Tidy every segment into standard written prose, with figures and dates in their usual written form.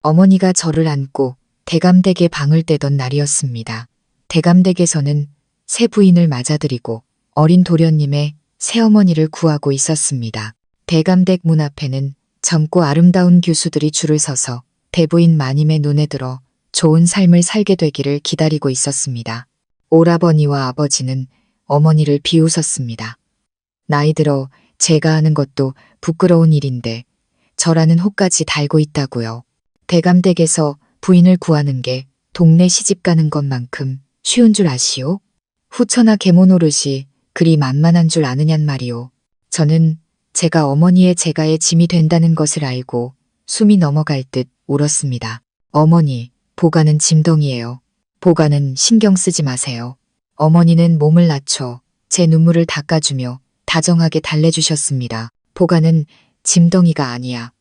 어머니가 저를 안고 대감댁에 방을 떼던 날이었습니다. 대감댁에서는 새 부인을 맞아들이고 어린 도련님의 새어머니를 구하고 있었습니다. 대감댁 문 앞에는 젊고 아름다운 교수들이 줄을 서서 대부인 마님의 눈에 들어 좋은 삶을 살게 되기를 기다리고 있었습니다. 오라버니와 아버지는 어머니를 비웃었습니다. 나이 들어 제가 하는 것도 부끄러운 일인데 저라는 호까지 달고 있다고요. 대감댁에서 부인을 구하는 게 동네 시집 가는 것만큼 쉬운 줄 아시오? 후처나 계모 노릇이 그리 만만한 줄 아느냔 말이오. 저는 제가 어머니의 재가의 짐이 된다는 것을 알고 숨이 넘어갈 듯 울었습니다. 어머니, 보가는 짐덩이에요. 보가는 신경 쓰지 마세요. 어머니는 몸을 낮춰 제 눈물을 닦아주며 다정하게 달래주셨습니다. 보가는 짐덩이가 아니야.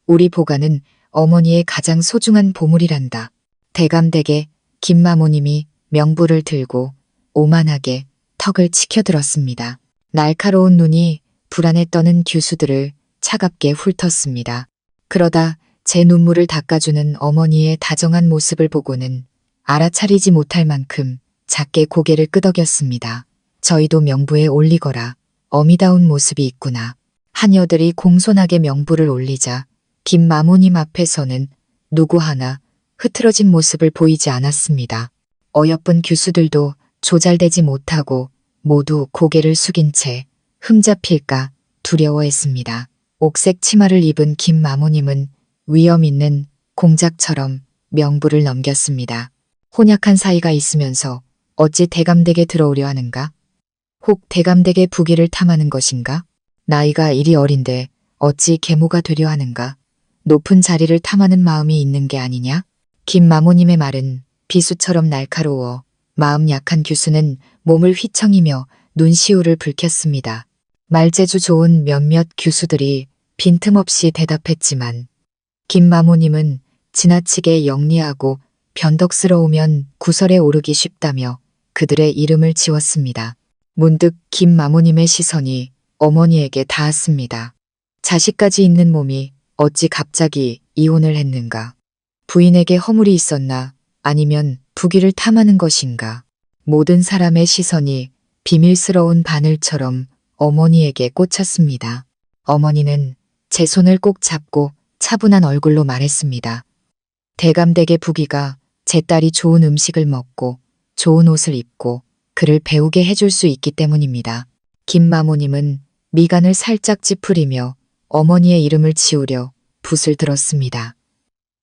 우리 보가는 어머니의 가장 소중한 보물이란다. 대감댁에 김마모님이 명부를 들고 오만하게 턱을 치켜들었습니다. 날카로운 눈이 불안에 떠는 교수들을 차갑게 훑었습니다. 그러다 제 눈물을 닦아주는 어머니의 다정한 모습을 보고는 알아차리지 못할 만큼 작게 고개를 끄덕였습니다. 저희도 명부에 올리거라. 어미다운 모습이 있구나. 하녀들이 공손하게 명부를 올리자 김마모님 앞에서는 누구 하나 흐트러진 모습을 보이지 않았습니다. 어여쁜 교수들도 조잘되지 못하고 모두 고개를 숙인 채 흠잡힐까 두려워했습니다. 옥색 치마를 입은 김마모님은 위엄 있는 공작처럼 명부를 넘겼습니다. 혼약한 사이가 있으면서 어찌 대감댁에 들어오려 하는가? 혹 대감댁의 부귀를 탐하는 것인가? 나이가 이리 어린데 어찌 계모가 되려 하는가? 높은 자리를 탐하는 마음이 있는 게 아니냐? 김마모님의 말은 비수처럼 날카로워 마음 약한 교수는 몸을 휘청이며 눈시울을 붉혔습니다. 말재주 좋은 몇몇 교수들이 빈틈없이 대답했지만 김마모님은 지나치게 영리하고 변덕스러우면 구설에 오르기 쉽다며 그들의 이름을 지웠습니다. 문득 김마모님의 시선이 어머니에게 닿았습니다. 자식까지 있는 몸이 어찌 갑자기 이혼을 했는가? 부인에게 허물이 있었나? 아니면 부귀를 탐하는 것인가? 모든 사람의 시선이 비밀스러운 바늘처럼 어머니에게 꽂혔습니다. 어머니는 제 손을 꼭 잡고 차분한 얼굴로 말했습니다. 대감댁의 부귀가 제 딸이 좋은 음식을 먹고 좋은 옷을 입고 그를 배우게 해줄 수 있기 때문입니다. 김마모님은 미간을 살짝 찌푸리며 어머니의 이름을 지우려 붓을 들었습니다.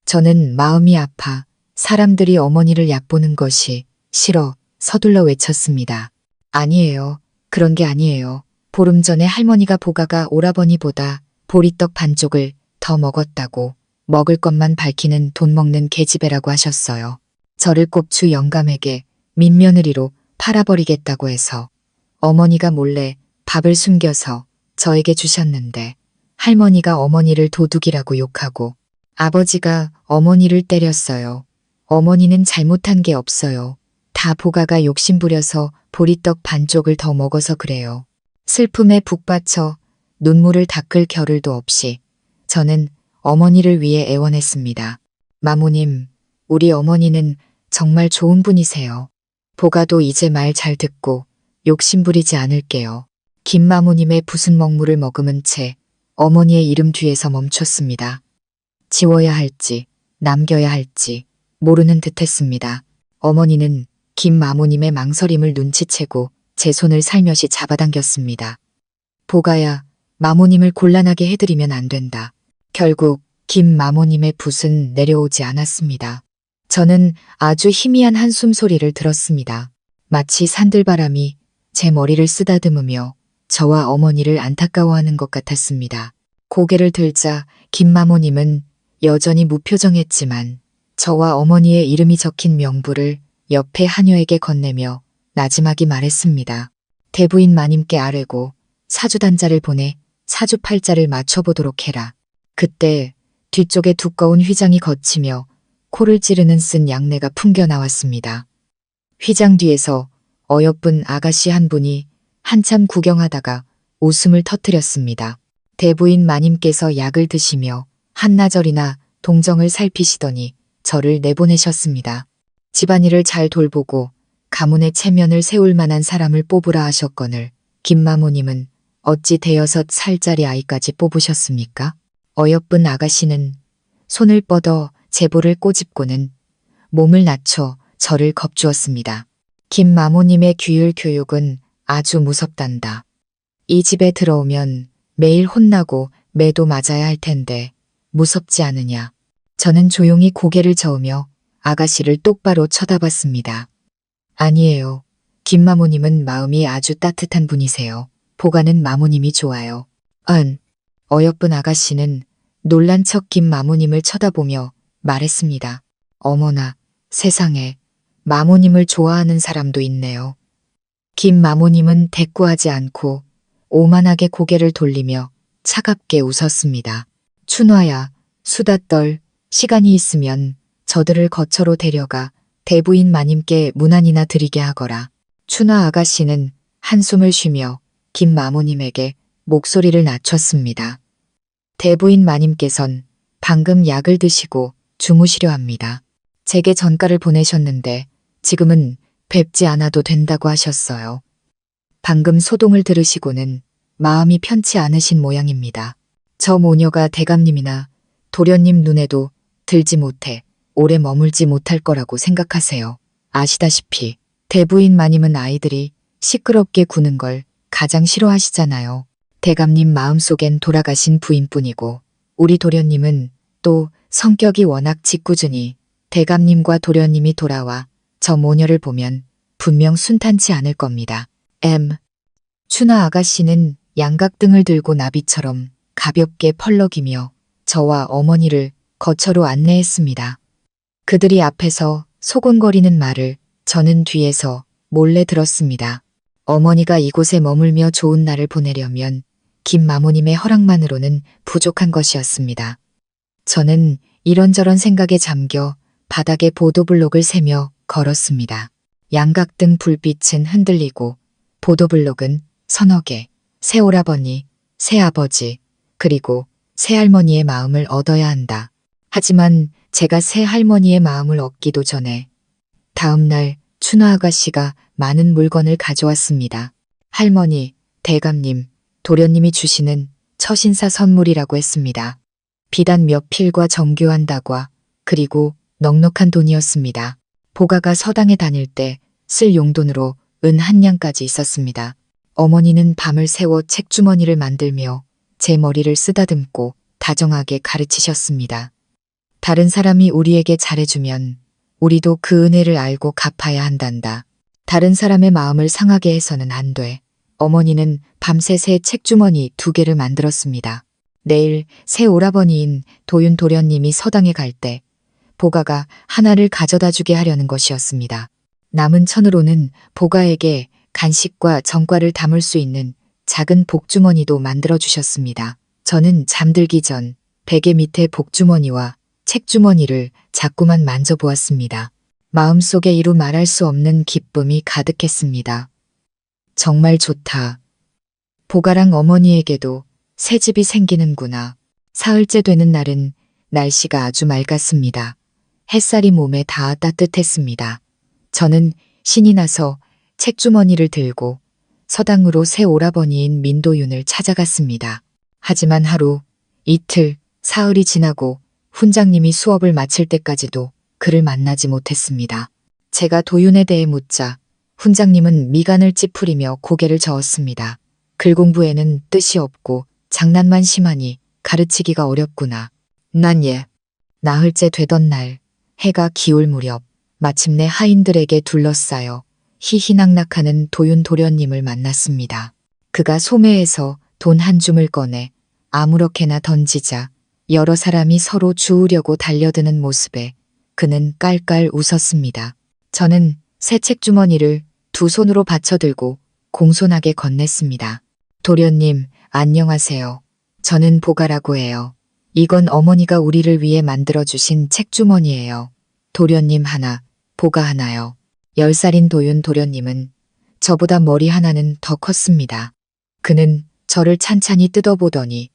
저는 마음이 아파 사람들이 어머니를 얕보는 것이 싫어 서둘러 외쳤습니다. 아니에요. 그런 게 아니에요. 보름 전에 할머니가 보가가 오라버니보다 보리떡 반쪽을 더 먹었다고 먹을 것만 밝히는 돈 먹는 계집애라고 하셨어요. 저를 꼽주 영감에게 민며느리로 팔아버리겠다고 해서 어머니가 몰래 밥을 숨겨서 저에게 주셨는데 할머니가 어머니를 도둑이라고 욕하고 아버지가 어머니를 때렸어요. 어머니는 잘못한 게 없어요. 다 보가가 욕심부려서 보리떡 반쪽을 더 먹어서 그래요. 슬픔에 북받쳐 눈물을 닦을 겨를도 없이 저는 어머니를 위해 애원했습니다. 마모님, 우리 어머니는 정말 좋은 분이세요. 보가도 이제 말 잘 듣고 욕심부리지 않을게요. 김마모님의 붓은 먹물을 머금은 채 어머니의 이름 뒤에서 멈췄습니다. 지워야 할지 남겨야 할지 모르는 듯했습니다. 어머니는 김마모님의 망설임을 눈치채고 제 손을 살며시 잡아당겼습니다. 보가야, 마모님을 곤란하게 해드리면 안 된다. 결국 김마모님의 붓은 내려오지 않았습니다. 저는 아주 희미한 한숨 소리를 들었습니다. 마치 산들바람이 제 머리를 쓰다듬으며 저와 어머니를 안타까워하는 것 같았습니다. 고개를 들자 김마모님은 여전히 무표정했지만 저와 어머니의 이름이 적힌 명부를 옆에 하녀에게 건네며 나지막이 말했습니다. 대부인 마님께 아뢰고 사주단자를 보내 사주팔자를 맞춰보도록 해라. 그때 뒤쪽에 두꺼운 휘장이 걷히며 코를 찌르는 쓴 양내가 풍겨 나왔습니다. 휘장 뒤에서 어여쁜 아가씨 한 분이 한참 구경하다가 웃음을 터뜨렸습니다. 대부인 마님께서 약을 드시며 한나절이나 동정을 살피시더니 저를 내보내셨습니다. 집안일을 잘 돌보고 가문의 체면을 세울 만한 사람을 뽑으라 하셨거늘 김마모님은 어찌 대여섯 살짜리 아이까지 뽑으셨습니까? 어여쁜 아가씨는 손을 뻗어 제보를 꼬집고는 몸을 낮춰 저를 겁주었습니다. 김마모님의 규율 교육은 아주 무섭단다. 이 집에 들어오면 매일 혼나고 매도 맞아야 할 텐데 무섭지 않으냐. 저는 조용히 고개를 저으며 아가씨를 똑바로 쳐다봤습니다. 아니에요. 김마모님은 마음이 아주 따뜻한 분이세요. 보가는 마모님이 좋아요. 어여쁜 아가씨는 놀란 척 김마모님을 쳐다보며 말했습니다. 어머나, 세상에 마모님을 좋아하는 사람도 있네요. 김마모님은 대꾸하지 않고 오만하게 고개를 돌리며 차갑게 웃었습니다. 춘화야, 수다 떨 시간이 있으면 저들을 거처로 데려가 대부인 마님께 문안이나 드리게 하거라. 춘화 아가씨는 한숨을 쉬며 김마모님에게 목소리를 낮췄습니다. 대부인 마님께선 방금 약을 드시고 주무시려 합니다. 제게 전가를 보내셨는데 지금은 뵙지 않아도 된다고 하셨어요. 방금 소동을 들으시고는 마음이 편치 않으신 모양입니다. 저 모녀가 대감님이나 도련님 눈에도 들지 못해 오래 머물지 못할 거라고 생각하세요. 아시다시피 대부인 마님은 아이들이 시끄럽게 구는 걸 가장 싫어하시잖아요. 대감님 마음속엔 돌아가신 부인뿐이고 우리 도련님은 또 성격이 워낙 짓궂으니 대감님과 도련님이 돌아와 저 모녀를 보면 분명 순탄치 않을 겁니다. 춘하 아가씨는 양각등을 들고 나비처럼 가볍게 펄럭이며 저와 어머니를 거처로 안내했습니다. 그들이 앞에서 소곤거리는 말을 저는 뒤에서 몰래 들었습니다. 어머니가 이곳에 머물며 좋은 날을 보내려면 김마모님의 허락만으로는 부족한 것이었습니다. 저는 이런저런 생각에 잠겨 바닥에 보도블록을 세며 걸었습니다. 양각등 불빛은 흔들리고 보도블록은 서너 개, 새오라버니, 새아버지, 그리고 새할머니의 마음을 얻어야 한다. 하지만 제가 새할머니의 마음을 얻기도 전에 다음 날 춘화 아가씨가 많은 물건을 가져왔습니다. 할머니, 대감님, 도련님이 주시는 처신사 선물이라고 했습니다. 비단 몇 필과 정교한 다과 그리고 넉넉한 돈이었습니다. 보가가 서당에 다닐 때 쓸 용돈으로 은 한 냥까지 있었습니다. 어머니는 밤을 새워 책주머니를 만들며 제 머리를 쓰다듬고 다정하게 가르치셨습니다. 다른 사람이 우리에게 잘해주면 우리도 그 은혜를 알고 갚아야 한단다. 다른 사람의 마음을 상하게 해서는 안 돼. 어머니는 밤새 새 책주머니 2개를 만들었습니다. 내일 새 오라버니인 도윤 도련님이 서당에 갈 때 보가가 하나를 가져다 주게 하려는 것이었습니다. 남은 천으로는 보가에게 간식과 정과를 담을 수 있는 작은 복주머니도 만들어 주셨습니다. 저는 잠들기 전 베개 밑에 복주머니와 책주머니를 자꾸만 만져보았습니다. 마음속에 이루 말할 수 없는 기쁨이 가득했습니다. 정말 좋다. 보가랑 어머니에게도 새 집이 생기는구나. 사흘째 되는 날은 날씨가 아주 맑았습니다. 햇살이 몸에 닿아 따뜻했습니다. 저는 신이 나서 책주머니를 들고 서당으로 새 오라버니인 민도윤을 찾아갔습니다. 하지만 하루, 이틀, 사흘이 지나고 훈장님이 수업을 마칠 때까지도 그를 만나지 못했습니다. 제가 도윤에 대해 묻자 훈장님은 미간을 찌푸리며 고개를 저었습니다. 글 공부에는 뜻이 없고 장난만 심하니 가르치기가 어렵구나. 난 나흘째 되던 날 해가 기울 무렵 마침내 하인들에게 둘러싸여 희희낙낙하는 도윤 도련님을 만났습니다. 그가 소매에서 돈 한 줌을 꺼내 아무렇게나 던지자 여러 사람이 서로 주우려고 달려드는 모습에 그는 깔깔 웃었습니다. 저는 새 책주머니를 2손으로 받쳐들고 공손하게 건넸습니다. 도련님, 안녕하세요. 저는 보가라고 해요. 이건 어머니가 우리를 위해 만들어주신 책주머니예요. 도련님 하나, 보가 하나요. 10살인 도윤 도련님은 저보다 머리 하나는 더 컸습니다. 그는 저를 찬찬히 뜯어보더니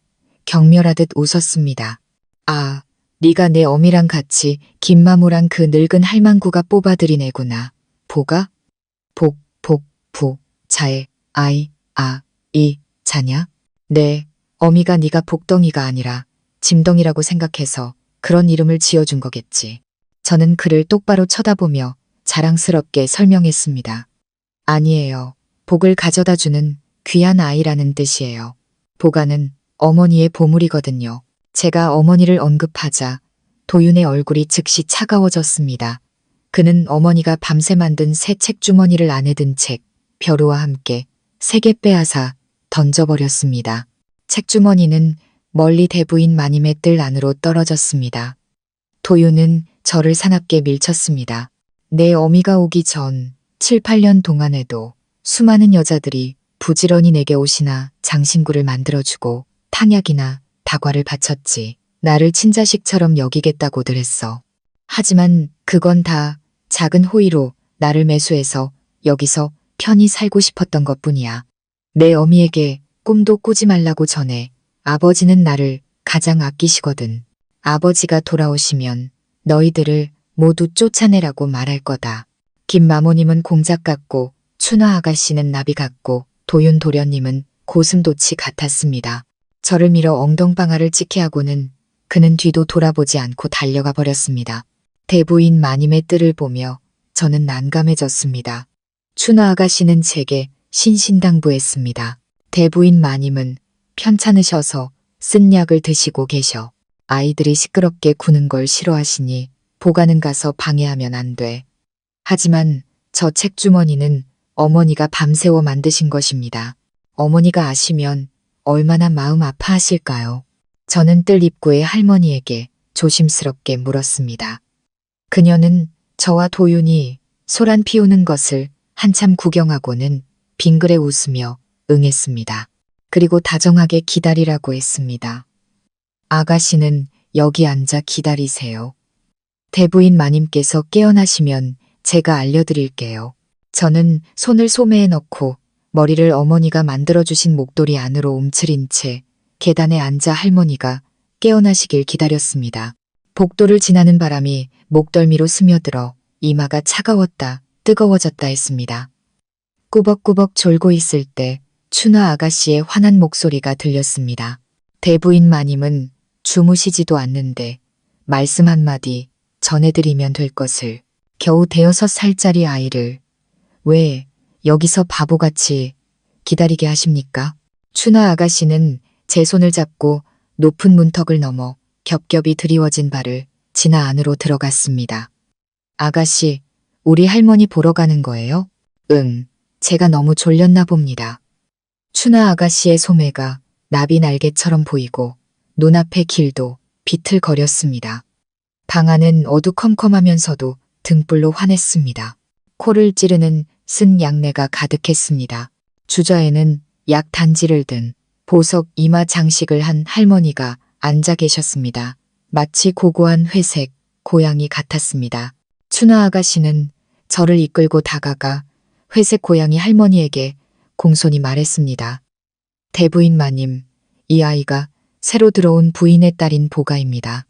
경멸하듯 웃었습니다. 아, 네가 내 어미랑 같이 김마무랑 그 늙은 할망구가 뽑아들인 애구나. 보가? 부, 자에, 자냐? 네, 어미가 네가 복덩이가 아니라 짐덩이라고 생각해서 그런 이름을 지어준 거겠지. 저는 그를 똑바로 쳐다보며 자랑스럽게 설명했습니다. 아니에요. 복을 가져다 주는 귀한 아이라는 뜻이에요. 보가는 어머니의 보물이거든요. 제가 어머니를 언급하자 도윤의 얼굴이 즉시 차가워졌습니다. 그는 어머니가 밤새 만든 새 책주머니를 안에 든 책, 벼루와 함께 3개 빼앗아 던져버렸습니다. 책주머니는 멀리 대부인 마님의 뜰 안으로 떨어졌습니다. 도윤은 저를 사납게 밀쳤습니다. 내 어미가 오기 전 7, 8년 동안에도 수많은 여자들이 부지런히 내게 옷이나 장신구를 만들어주고 탕약이나 다과를 바쳤지. 나를 친자식처럼 여기겠다고들 했어. 하지만 그건 다 작은 호의로 나를 매수해서 여기서 편히 살고 싶었던 것뿐이야. 내 어미에게 꿈도 꾸지 말라고 전해. 아버지는 나를 가장 아끼시거든. 아버지가 돌아오시면 너희들을 모두 쫓아내라고 말할 거다. 김마모님은 공작 같고 춘화 아가씨는 나비 같고 도윤 도련님은 고슴도치 같았습니다. 저를 밀어 엉덩방아를 찍게 하고는 그는 뒤도 돌아보지 않고 달려가 버렸습니다. 대부인 마님의 뜰을 보며 저는 난감해졌습니다. 춘화 아가씨는 제게 신신당부했습니다. 대부인 마님은 편찮으셔서 쓴 약을 드시고 계셔. 아이들이 시끄럽게 구는 걸 싫어하시니 보가는 가서 방해하면 안 돼. 하지만 저 책주머니는 어머니가 밤새워 만드신 것입니다. 어머니가 아시면 얼마나 마음 아파하실까요? 저는 뜰 입구의 할머니에게 조심스럽게 물었습니다. 그녀는 저와 도윤이 소란 피우는 것을 한참 구경하고는 빙그레 웃으며 응했습니다. 그리고 다정하게 기다리라고 했습니다. 아가씨는 여기 앉아 기다리세요. 대부인 마님께서 깨어나시면 제가 알려드릴게요. 저는 손을 소매에 넣고 머리를 어머니가 만들어주신 목도리 안으로 움츠린 채 계단에 앉아 할머니가 깨어나시길 기다렸습니다. 복도를 지나는 바람이 목덜미로 스며들어 이마가 차가웠다 뜨거워졌다 했습니다. 꾸벅꾸벅 졸고 있을 때 춘화 아가씨의 환한 목소리가 들렸습니다. 대부인 마님은 주무시지도 않는데 말씀 한마디 전해드리면 될 것을. 겨우 6살짜리 아이를 왜 여기서 바보같이 기다리게 하십니까? 춘화 아가씨는 제 손을 잡고 높은 문턱을 넘어 겹겹이 드리워진 발을 지나 안으로 들어갔습니다. 아가씨, 우리 할머니 보러 가는 거예요? 응, 제가 너무 졸렸나 봅니다. 춘화 아가씨의 소매가 나비 날개처럼 보이고 눈앞의 길도 비틀거렸습니다. 방 안은 어두컴컴하면서도 등불로 환했습니다. 코를 찌르는 쓴 약내가 가득했습니다. 주저에는 약 단지를 든 보석 이마 장식을 한 할머니가 앉아 계셨습니다. 마치 고고한 회색 고양이 같았습니다. 춘화 아가씨는 저를 이끌고 다가가 회색 고양이 할머니에게 공손히 말했습니다. 대부인 마님, 이 아이가 새로 들어온 부인의 딸인 보가입니다.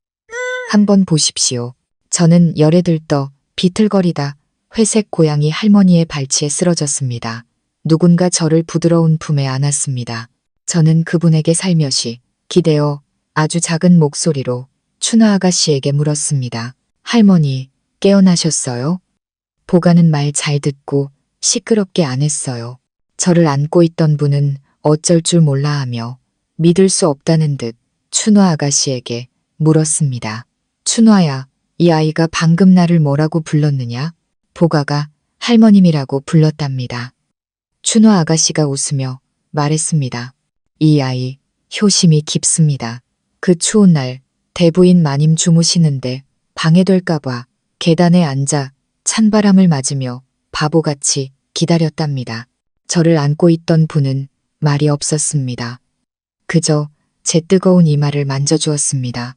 한번 보십시오. 저는 열에 들떠 비틀거리다 회색 고양이 할머니의 발치에 쓰러졌습니다. 누군가 저를 부드러운 품에 안았습니다. 저는 그분에게 살며시 기대어 아주 작은 목소리로 춘화 아가씨에게 물었습니다. 할머니, 깨어나셨어요? 보가는 말 잘 듣고 시끄럽게 안 했어요. 저를 안고 있던 분은 어쩔 줄 몰라 하며 믿을 수 없다는 듯 춘화 아가씨에게 물었습니다. 춘화야, 이 아이가 방금 나를 뭐라고 불렀느냐? 보가가 할머님이라고 불렀답니다. 춘화 아가씨가 웃으며 말했습니다. 이 아이 효심이 깊습니다. 그 추운 날 대부인 마님 주무시는데 방해될까봐 계단에 앉아 찬바람을 맞으며 바보같이 기다렸답니다. 저를 안고 있던 분은 말이 없었습니다. 그저 제 뜨거운 이마를 만져주었습니다.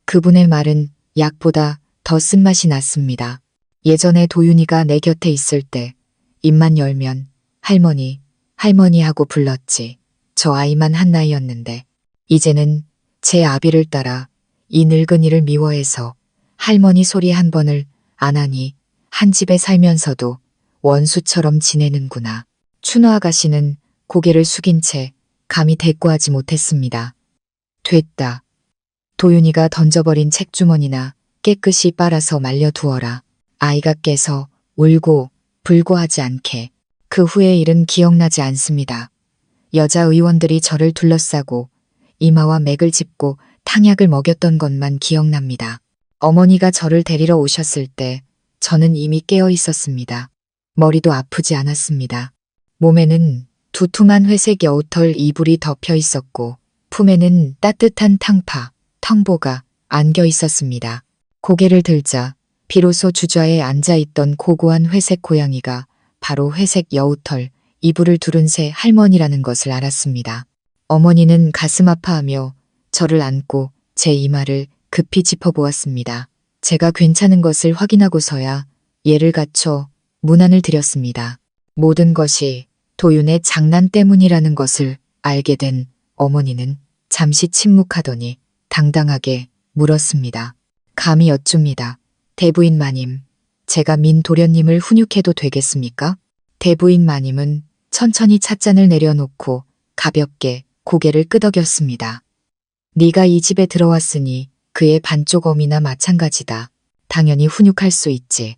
그분의 말은 약보다 더 쓴맛이 났습니다. 예전에 도윤이가 내 곁에 있을 때 입만 열면 할머니, 할머니 하고 불렀지. 저 아이만 한 나이였는데 이제는 제 아비를 따라 이 늙은이를 미워해서 할머니 소리 한 번을 안 하니 한 집에 살면서도 원수처럼 지내는구나. 춘우 아가씨는 고개를 숙인 채 감히 대꾸하지 못했습니다. 됐다. 도윤이가 던져버린 책주머니나 깨끗이 빨아서 말려두어라. 아이가 깨서 울고 불고하지 않게. 그 후의 일은 기억나지 않습니다. 여자 의원들이 저를 둘러싸고 이마와 맥을 짚고 탕약을 먹였던 것만 기억납니다. 어머니가 저를 데리러 오셨을 때 저는 이미 깨어 있었습니다. 머리도 아프지 않았습니다. 몸에는 두툼한 회색 여우털 이불이 덮여 있었고 품에는 따뜻한 탕파, 텅보가 안겨 있었습니다. 고개를 들자 비로소 주저에 앉아있던 고고한 회색 고양이가 바로 회색 여우털 이불을 두른 새 할머니라는 것을 알았습니다. 어머니는 가슴 아파하며 저를 안고 제 이마를 급히 짚어보았습니다. 제가 괜찮은 것을 확인하고서야 예를 갖춰 문안을 드렸습니다. 모든 것이 도윤의 장난 때문이라는 것을 알게 된 어머니는 잠시 침묵하더니 당당하게 물었습니다. 감히 여쭙니다. 대부인 마님, 제가 민 도련님을 훈육해도 되겠습니까? 대부인 마님은 천천히 찻잔을 내려놓고 가볍게 고개를 끄덕였습니다. 네가 이 집에 들어왔으니 그의 반쪽 어미나 마찬가지다. 당연히 훈육할 수 있지.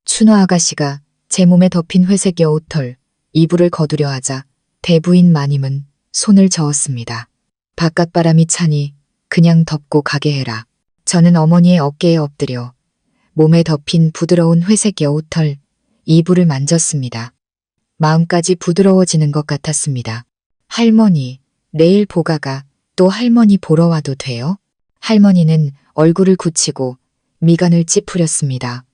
춘우 아가씨가 제 몸에 덮인 회색 여우털 이불을 거두려 하자 대부인 마님은 손을 저었습니다. 바깥바람이 차니 그냥 덮고 가게 해라. 저는 어머니의 어깨에 엎드려 몸에 덮인 부드러운 회색 여우털 이불을 만졌습니다. 마음까지 부드러워지는 것 같았습니다. 할머니, 내일 보가가 또 할머니 보러 와도 돼요? 할머니는 얼굴을 굳히고 미간을 찌푸렸습니다.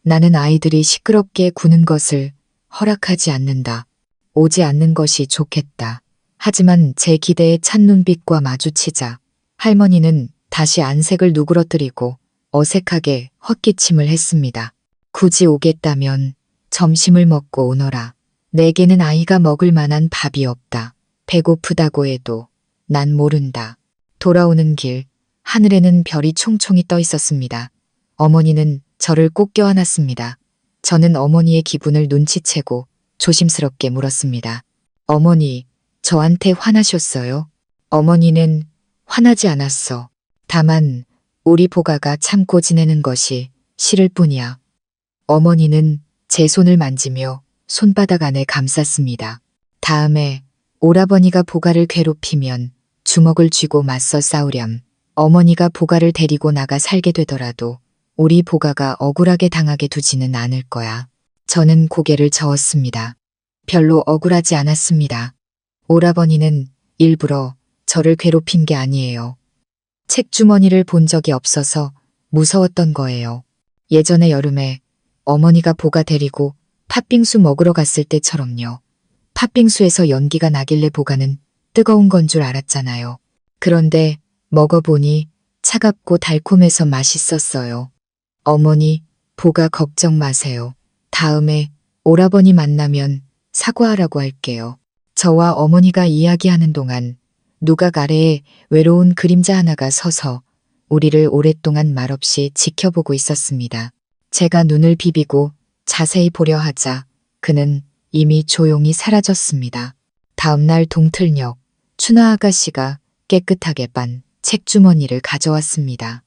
나는 아이들이 시끄럽게 구는 것을 허락하지 않는다. 오지 않는 것이 좋겠다. 하지만 제 기대에 찬 눈빛과 마주치자 할머니는 다시 안색을 누그러뜨리고 어색하게 헛기침을 했습니다. 굳이 오겠다면 점심을 먹고 오너라. 내게는 아이가 먹을 만한 밥이 없다. 배고프다고 해도 난 모른다. 돌아오는 길 하늘에는 별이 총총이 떠 있었습니다. 어머니는 저를 꼭 껴안았습니다. 저는 어머니의 기분을 눈치채고 조심스럽게 물었습니다. 어머니, 저한테 화나셨어요? 어머니는 화나지 않았어. 다만 우리 보가가 참고 지내는 것이 싫을 뿐이야. 어머니는 제 손을 만지며 손바닥 안에 감쌌습니다. 다음에 오라버니가 보가를 괴롭히면 주먹을 쥐고 맞서 싸우렴. 어머니가 보가를 데리고 나가 살게 되더라도 우리 보가가 억울하게 당하게 두지는 않을 거야. 저는 고개를 저었습니다. 별로 억울하지 않았습니다. 오라버니는 일부러 저를 괴롭힌 게 아니에요. 책주머니를 본 적이 없어서 무서웠던 거예요. 예전에 여름에 어머니가 보가 데리고 팥빙수 먹으러 갔을 때처럼요. 팥빙수에서 연기가 나길래 보가는 뜨거운 건 줄 알았잖아요. 그런데 먹어보니 차갑고 달콤해서 맛있었어요. 어머니, 보가 걱정 마세요. 다음에 오라버니 만나면 사과하라고 할게요. 저와 어머니가 이야기하는 동안 누각 아래에 외로운 그림자 하나가 서서 우리를 오랫동안 말없이 지켜보고 있었습니다. 제가 눈을 비비고 자세히 보려 하자 그는 이미 조용히 사라졌습니다. 다음날 동틀녘 춘우 아가씨가 깨끗하게 빤 책주머니를 가져왔습니다.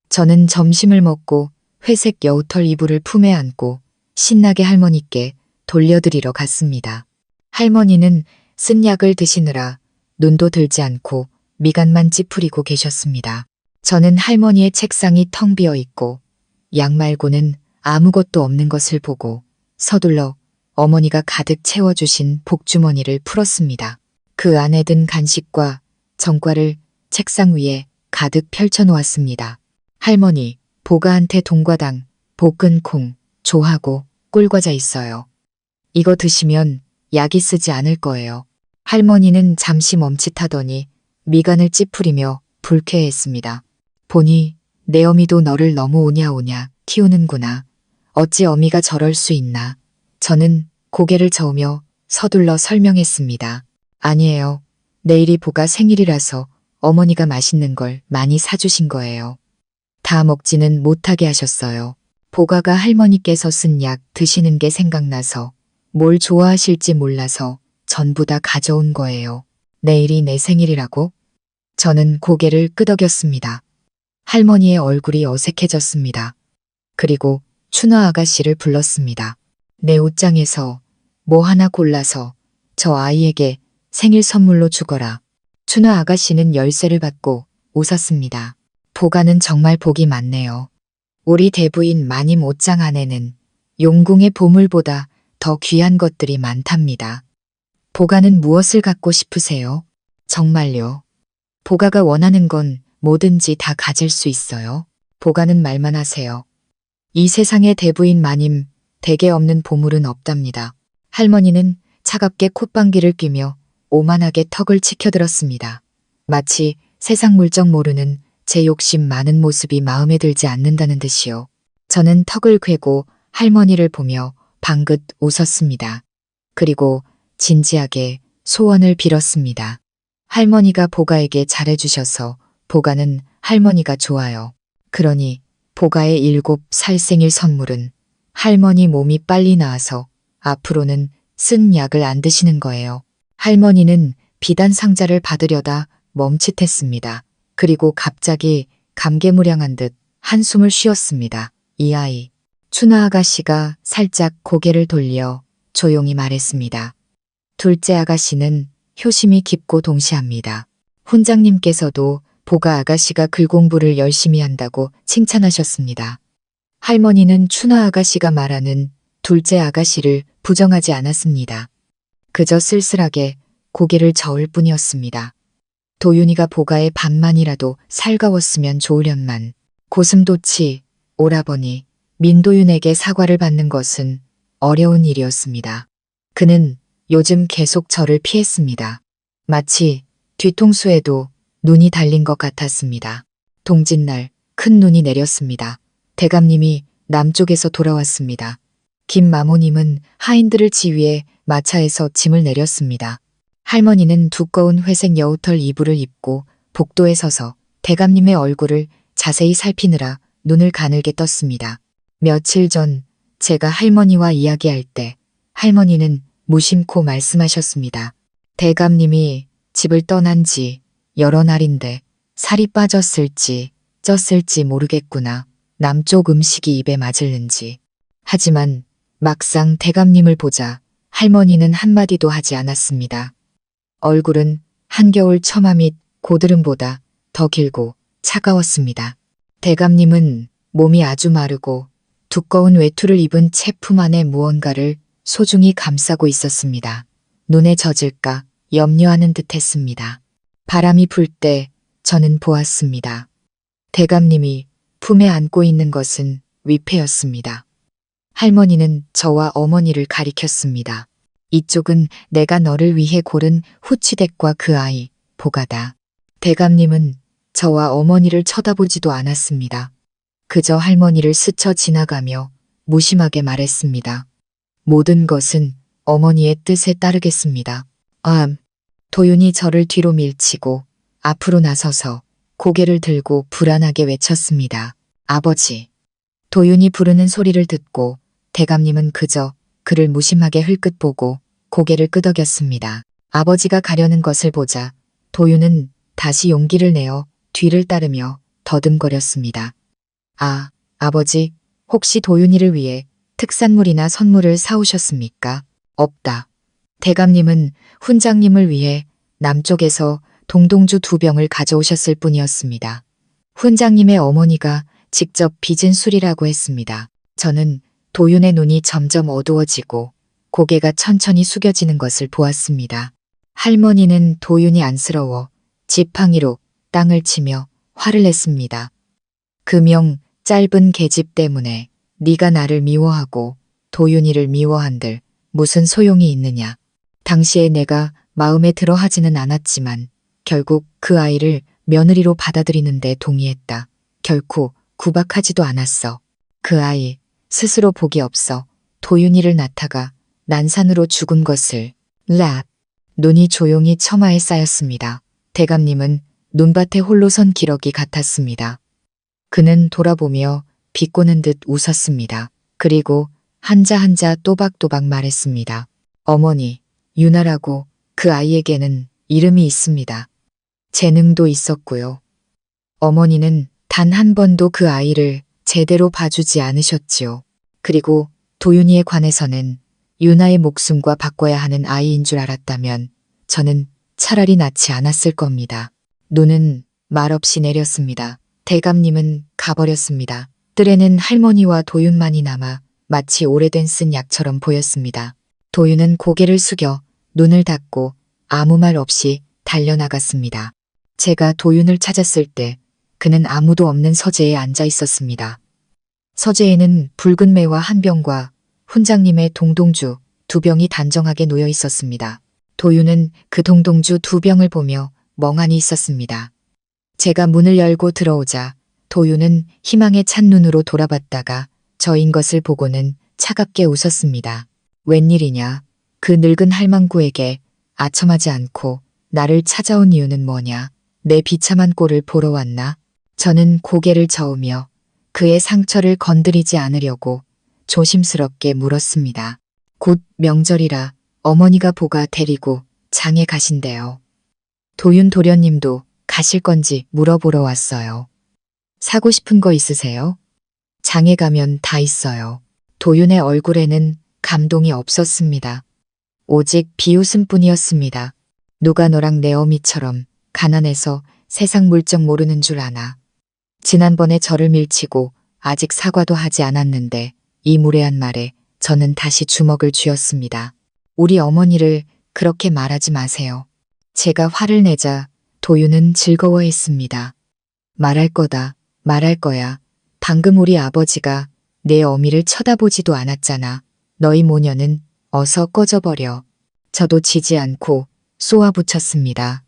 저는 점심을 먹고 회색 여우털 이불을 품에 안고 신나게 할머니께 돌려드리러 갔습니다. 할머니는 쓴 약을 드시느라 눈도 들지 않고 미간만 찌푸리고 계셨습니다. 저는 할머니의 책상이 텅 비어 있고 약 말고는 아무것도 없는 것을 보고 서둘러 어머니가 가득 채워주신 복주머니를 풀었습니다. 그 안에 든 간식과 정과를 책상 위에 가득 펼쳐놓았습니다. 할머니, 보가한테 동과당, 볶은 콩, 조하고 꿀과자 있어요. 이거 드시면 약이 쓰지 않을 거예요. 할머니는 잠시 멈칫하더니 미간을 찌푸리며 불쾌했습니다. 보니 내 어미도 너를 너무 오냐오냐 키우는구나. 어찌 어미가 저럴 수 있나. 저는 고개를 저으며 서둘러 설명했습니다. 아니에요. 내일이 보가 생일이라서 어머니가 맛있는 걸 많이 사주신 거예요. 다 먹지는 못하게 하셨어요. 보가가 할머니께서 쓴 약 드시는 게 생각나서 뭘 좋아하실지 몰라서 전부 다 가져온 거예요. 내일이 내 생일이라고? 저는 고개를 끄덕였습니다. 할머니의 얼굴이 어색해졌습니다. 그리고 춘화 아가씨를 불렀습니다. 내 옷장에서 뭐 하나 골라서 저 아이에게 생일 선물로 주거라. 춘화 아가씨는 열쇠를 받고 웃었습니다. 보가는 정말 복이 많네요. 우리 대부인 마님 옷장 안에는 용궁의 보물보다 더 귀한 것들이 많답니다. 보가는 무엇을 갖고 싶으세요? 정말요. 보가가 원하는 건 뭐든지 다 가질 수 있어요. 보가는 말만 하세요. 이 세상에 대부인 마님 댁에 없는 보물은 없답니다. 할머니는 차갑게 콧방귀를 뀌며 오만하게 턱을 치켜들었습니다. 마치 세상 물정 모르는 제 욕심 많은 모습이 마음에 들지 않는다는 듯이요. 저는 턱을 괴고 할머니를 보며 방긋 웃었습니다. 그리고 진지하게 소원을 빌었습니다. 할머니가 보가에게 잘해주셔서 보가는 할머니가 좋아요. 그러니 보가의 7살 생일 선물은 할머니 몸이 빨리 나아서 앞으로는 쓴 약을 안 드시는 거예요. 할머니는 비단 상자를 받으려다 멈칫했습니다. 그리고 갑자기 감개무량한 듯 한숨을 쉬었습니다. 이 아이. 춘화 아가씨가 살짝 고개를 돌려 조용히 말했습니다. 둘째 아가씨는 효심이 깊고 동시합니다. 훈장님께서도 보가 아가씨가 글 공부를 열심히 한다고 칭찬하셨습니다. 할머니는 춘화 아가씨가 말하는 둘째 아가씨를 부정하지 않았습니다. 그저 쓸쓸하게 고개를 저을 뿐이었습니다. 도윤이가 보가의 반만이라도 살가웠으면 좋으련만 고슴도치, 오라버니, 민도윤에게 사과를 받는 것은 어려운 일이었습니다. 그는 요즘 계속 저를 피했습니다. 마치 뒤통수에도 눈이 달린 것 같았습니다. 동짓날 큰 눈이 내렸습니다. 대감님이 남쪽에서 돌아왔습니다. 김마모님은 하인들을 지휘해 마차에서 짐을 내렸습니다. 할머니는 두꺼운 회색 여우털 이불을 입고 복도에 서서 대감님의 얼굴을 자세히 살피느라 눈을 가늘게 떴습니다. 며칠 전 제가 할머니와 이야기할 때 할머니는 무심코 말씀하셨습니다. 대감님이 집을 떠난 지 여러 날인데 살이 빠졌을지 쪘을지 모르겠구나. 남쪽 음식이 입에 맞을는지. 하지만 막상 대감님을 보자 할머니는 한마디도 하지 않았습니다. 얼굴은 한겨울 처마 및 고드름보다 더 길고 차가웠습니다. 대감님은 몸이 아주 마르고 두꺼운 외투를 입은 채 품 안에 무언가를 소중히 감싸고 있었습니다. 눈에 젖을까 염려하는 듯 했습니다. 바람이 불 때 저는 보았습니다. 대감님이 품에 안고 있는 것은 위패였습니다. 할머니는 저와 어머니를 가리켰습니다. 이쪽은 내가 너를 위해 고른 후치댁과 그 아이, 보가다. 대감님은 저와 어머니를 쳐다보지도 않았습니다. 그저 할머니를 스쳐 지나가며 무심하게 말했습니다. 모든 것은 어머니의 뜻에 따르겠습니다. 도윤이 저를 뒤로 밀치고 앞으로 나서서 고개를 들고 불안하게 외쳤습니다. 아버지. 도윤이 부르는 소리를 듣고 대감님은 그저 그를 무심하게 흘끗 보고 고개를 끄덕였습니다. 아버지가 가려는 것을 보자 도윤은 다시 용기를 내어 뒤를 따르며 더듬거렸습니다. 아버지, 혹시 도윤이를 위해 특산물이나 선물을 사오셨습니까? 없다. 대감님은 훈장님을 위해 남쪽에서 동동주 2병을 가져오셨을 뿐이었습니다. 훈장님의 어머니가 직접 빚은 술이라고 했습니다. 저는 도윤의 눈이 점점 어두워지고 고개가 천천히 숙여지는 것을 보았습니다. 할머니는 도윤이 안쓰러워 지팡이로 땅을 치며 화를 냈습니다. 금용 짧은 계집 때문에 네가 나를 미워하고 도윤이를 미워한들 무슨 소용이 있느냐. 당시에 내가 마음에 들어 하지는 않았지만 결국 그 아이를 며느리로 받아들이는데 동의했다. 결코 구박하지도 않았어. 그 아이 스스로 복이 없어 도윤이를 낳다가 난산으로 죽은 것을. 눈이 조용히 처마에 쌓였습니다. 대감님은 눈밭에 홀로 선 기러기 같았습니다. 그는 돌아보며 비꼬는 듯 웃었습니다. 그리고 한자 한자 또박또박 말했습니다. 어머니, 유나라고 그 아이에게는 이름이 있습니다. 재능도 있었고요. 어머니는 단 한 번도 그 아이를 제대로 봐주지 않으셨지요. 그리고 도윤이에 관해서는 유나의 목숨과 바꿔야 하는 아이인 줄 알았다면 저는 차라리 낳지 않았을 겁니다. 눈은 말없이 내렸습니다. 대감님은 가버렸습니다. 뜰에는 할머니와 도윤만이 남아 마치 오래된 쓴 약처럼 보였습니다. 도윤은 고개를 숙여 눈을 닫고 아무 말 없이 달려나갔습니다. 제가 도윤을 찾았을 때 그는 아무도 없는 서재에 앉아 있었습니다. 서재에는 붉은 매와 한 병과 훈장님의 동동주 2병이 단정하게 놓여 있었습니다. 도윤은 그 동동주 2병을 보며 멍하니 있었습니다. 제가 문을 열고 들어오자 도윤은 희망에 찬 눈으로 돌아봤다가 저인 것을 보고는 차갑게 웃었습니다. 웬일이냐? 그 늙은 할망구에게 아첨하지 않고 나를 찾아온 이유는 뭐냐? 내 비참한 꼴을 보러 왔나? 저는 고개를 저으며 그의 상처를 건드리지 않으려고 조심스럽게 물었습니다. 곧 명절이라 어머니가 보가 데리고 장에 가신대요. 도윤 도련님도 가실 건지 물어보러 왔어요. 사고 싶은 거 있으세요? 장에 가면 다 있어요. 도윤의 얼굴에는 감동이 없었습니다. 오직 비웃음뿐이었습니다. 누가 너랑 내 어미처럼 가난해서 세상 물정 모르는 줄 아나. 지난번에 저를 밀치고 아직 사과도 하지 않았는데 이 무례한 말에 저는 다시 주먹을 쥐었습니다. 우리 어머니를 그렇게 말하지 마세요. 제가 화를 내자 도윤은 즐거워했습니다. 말할 거다, 말할 거야. 방금 우리 아버지가 내 어미를 쳐다보지도 않았잖아. 너희 모녀는 어서 꺼져버려. 저도 지지 않고 쏘아붙였습니다.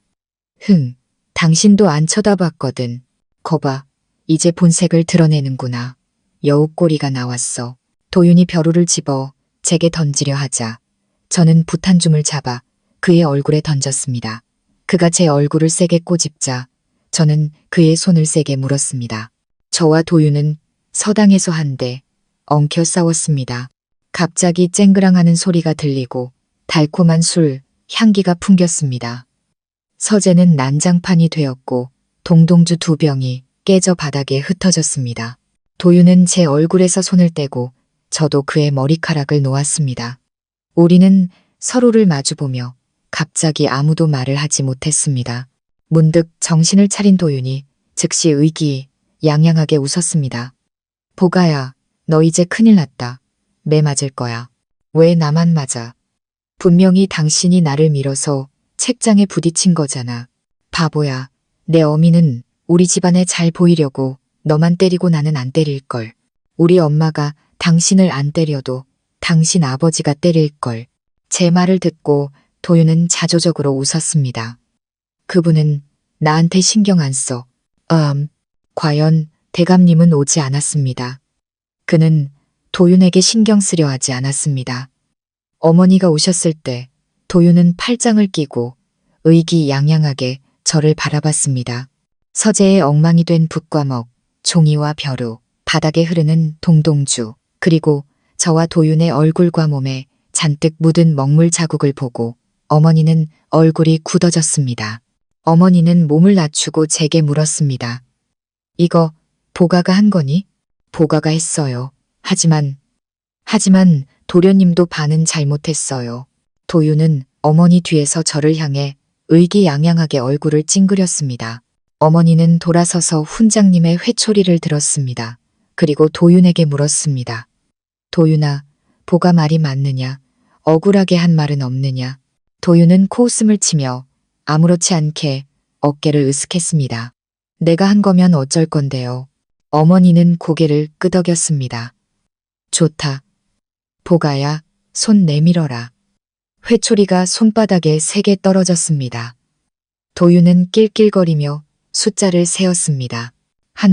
당신도 안 쳐다봤거든. 거봐, 이제 본색을 드러내는구나. 여우꼬리가 나왔어. 도윤이 벼루를 집어 제게 던지려 하자 저는 붓 한 줌을 잡아 그의 얼굴에 던졌습니다. 그가 제 얼굴을 세게 꼬집자 저는 그의 손을 세게 물었습니다. 저와 도윤은 서당에서 한데 엉켜 싸웠습니다. 갑자기 쨍그랑하는 소리가 들리고 달콤한 술 향기가 풍겼습니다. 서재는 난장판이 되었고 동동주 2병이 깨져 바닥에 흩어졌습니다. 도윤은 제 얼굴에서 손을 떼고 저도 그의 머리카락을 놓았습니다. 우리는 서로를 마주보며 갑자기 아무도 말을 하지 못했습니다. 문득 정신을 차린 도윤이 즉시 의기양양하게 웃었습니다. 보가야, 너 이제 큰일 났다. 매 맞을 거야. 왜 나만 맞아? 분명히 당신이 나를 밀어서 책장에 부딪힌 거잖아. 바보야. 내 어미는 우리 집안에 잘 보이려고 너만 때리고 나는 안 때릴걸. 우리 엄마가 당신을 안 때려도 당신 아버지가 때릴걸. 제 말을 듣고 도윤은 자조적으로 웃었습니다. 그분은 나한테 신경 안 써. 과연 대감님은 오지 않았습니다. 그는 도윤에게 신경 쓰려 하지 않았습니다. 어머니가 오셨을 때 도윤은 팔짱을 끼고 의기양양하게 저를 바라봤습니다. 서재에 엉망이 된 붓과 먹, 종이와 벼루, 바닥에 흐르는 동동주, 그리고 저와 도윤의 얼굴과 몸에 잔뜩 묻은 먹물 자국을 보고 어머니는 얼굴이 굳어졌습니다. 어머니는 몸을 낮추고 제게 물었습니다. 이거 보가가 한 거니? 보가가 했어요. 하지만 도련님도 반은 잘못했어요. 도윤은 어머니 뒤에서 저를 향해 의기양양하게 얼굴을 찡그렸습니다. 어머니는 돌아서서 훈장님의 회초리를 들었습니다. 그리고 도윤에게 물었습니다. 도윤아, 보가 말이 맞느냐? 억울하게 한 말은 없느냐? 도윤은 코웃음을 치며 아무렇지 않게 어깨를 으쓱했습니다. 내가 한 거면 어쩔 건데요. 어머니는 고개를 끄덕였습니다. 좋다. 보가야, 손 내밀어라. 회초리가 손바닥에 세게 떨어졌습니다. 도윤은 낄낄거리며 숫자를 세었습니다. 1,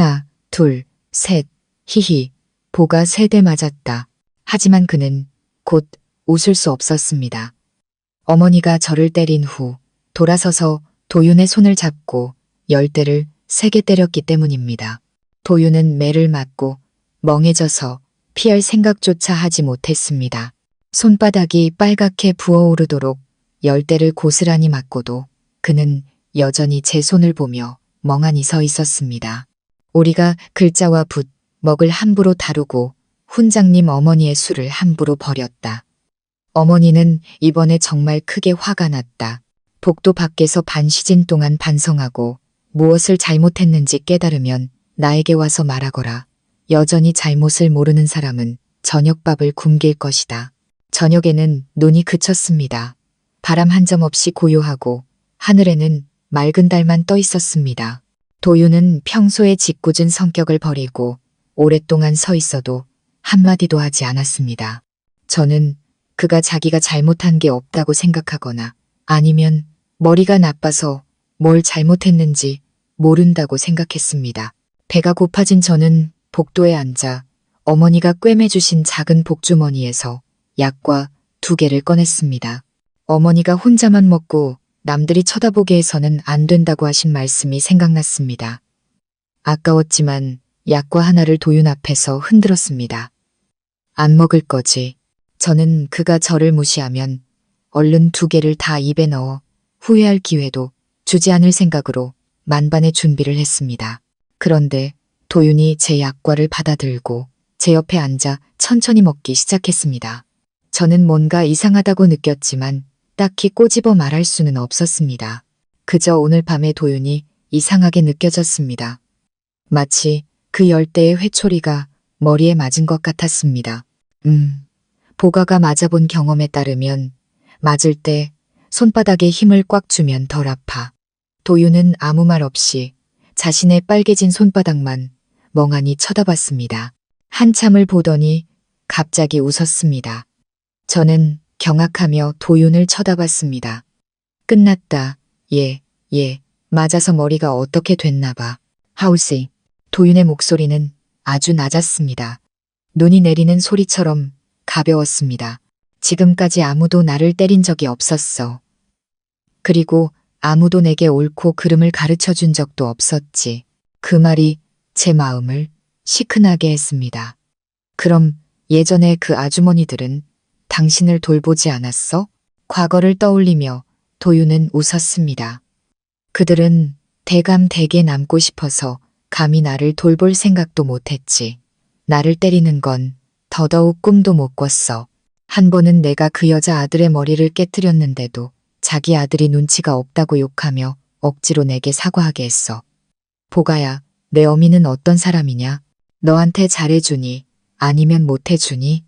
2, 3, 히히. 보가 3대 맞았다. 하지만 그는 곧 웃을 수 없었습니다. 어머니가 저를 때린 후 돌아서서 도윤의 손을 잡고 열대를 세게 때렸기 때문입니다. 도윤은 매를 맞고 멍해져서 피할 생각조차 하지 못했습니다. 손바닥이 빨갛게 부어오르도록 열대를 고스란히 맞고도 그는 여전히 제 손을 보며 멍하니 서 있었습니다. 우리가 글자와 붓, 먹을 함부로 다루고 훈장님 어머니의 술을 함부로 버렸다. 어머니는 이번에 정말 크게 화가 났다. 복도 밖에서 반 시즌 동안 반성하고 무엇을 잘못했는지 깨달으면 나에게 와서 말하거라. 여전히 잘못을 모르는 사람은 저녁밥을 굶길 것이다. 저녁에는 눈이 그쳤습니다. 바람 한 점 없이 고요하고 하늘에는 맑은 달만 떠 있었습니다. 도윤은 평소의 짓궂은 성격을 버리고 오랫동안 서 있어도 한마디도 하지 않았습니다. 저는 그가 자기가 잘못한 게 없다고 생각하거나 아니면 머리가 나빠서 뭘 잘못했는지 모른다고 생각했습니다. 배가 고파진 저는 복도에 앉아 어머니가 꿰매주신 작은 복주머니에서 약과 2개를 꺼냈습니다. 어머니가 혼자만 먹고 남들이 쳐다보게 해서는 안 된다고 하신 말씀이 생각났습니다. 아까웠지만 약과 하나를 도윤 앞에서 흔들었습니다. 안 먹을 거지. 저는 그가 저를 무시하면 얼른 2개를 다 입에 넣어 후회할 기회도 주지 않을 생각으로 만반의 준비를 했습니다. 그런데 도윤이 제 약과를 받아들고 제 옆에 앉아 천천히 먹기 시작했습니다. 저는 뭔가 이상하다고 느꼈지만 딱히 꼬집어 말할 수는 없었습니다. 그저 오늘 밤에 도윤이 이상하게 느껴졌습니다. 마치 그 열대의 회초리가 머리에 맞은 것 같았습니다. 보가가 맞아본 경험에 따르면 맞을 때 손바닥에 힘을 꽉 주면 덜 아파. 도윤은 아무 말 없이 자신의 빨개진 손바닥만 멍하니 쳐다봤습니다. 한참을 보더니 갑자기 웃었습니다. 저는 경악하며 도윤을 쳐다봤습니다. 끝났다. 예, 맞아서 머리가 어떻게 됐나 봐. 하우씨. 도윤의 목소리는 아주 낮았습니다. 눈이 내리는 소리처럼 가벼웠습니다. 지금까지 아무도 나를 때린 적이 없었어. 그리고 아무도 내게 옳고 그름을 가르쳐 준 적도 없었지. 그 말이 제 마음을 시큰하게 했습니다. 그럼 예전에 그 아주머니들은 당신을 돌보지 않았어? 과거를 떠올리며 도윤은 웃었습니다. 그들은 대감대게 남고 싶어서 감히 나를 돌볼 생각도 못했지. 나를 때리는 건 더더욱 꿈도 못 꿨어. 한 번은 내가 그 여자 아들의 머리를 깨뜨렸는데도 자기 아들이 눈치가 없다고 욕하며 억지로 내게 사과하게 했어. 보가야, 내 어미는 어떤 사람이냐? 너한테 잘해주니? 아니면 못해주니?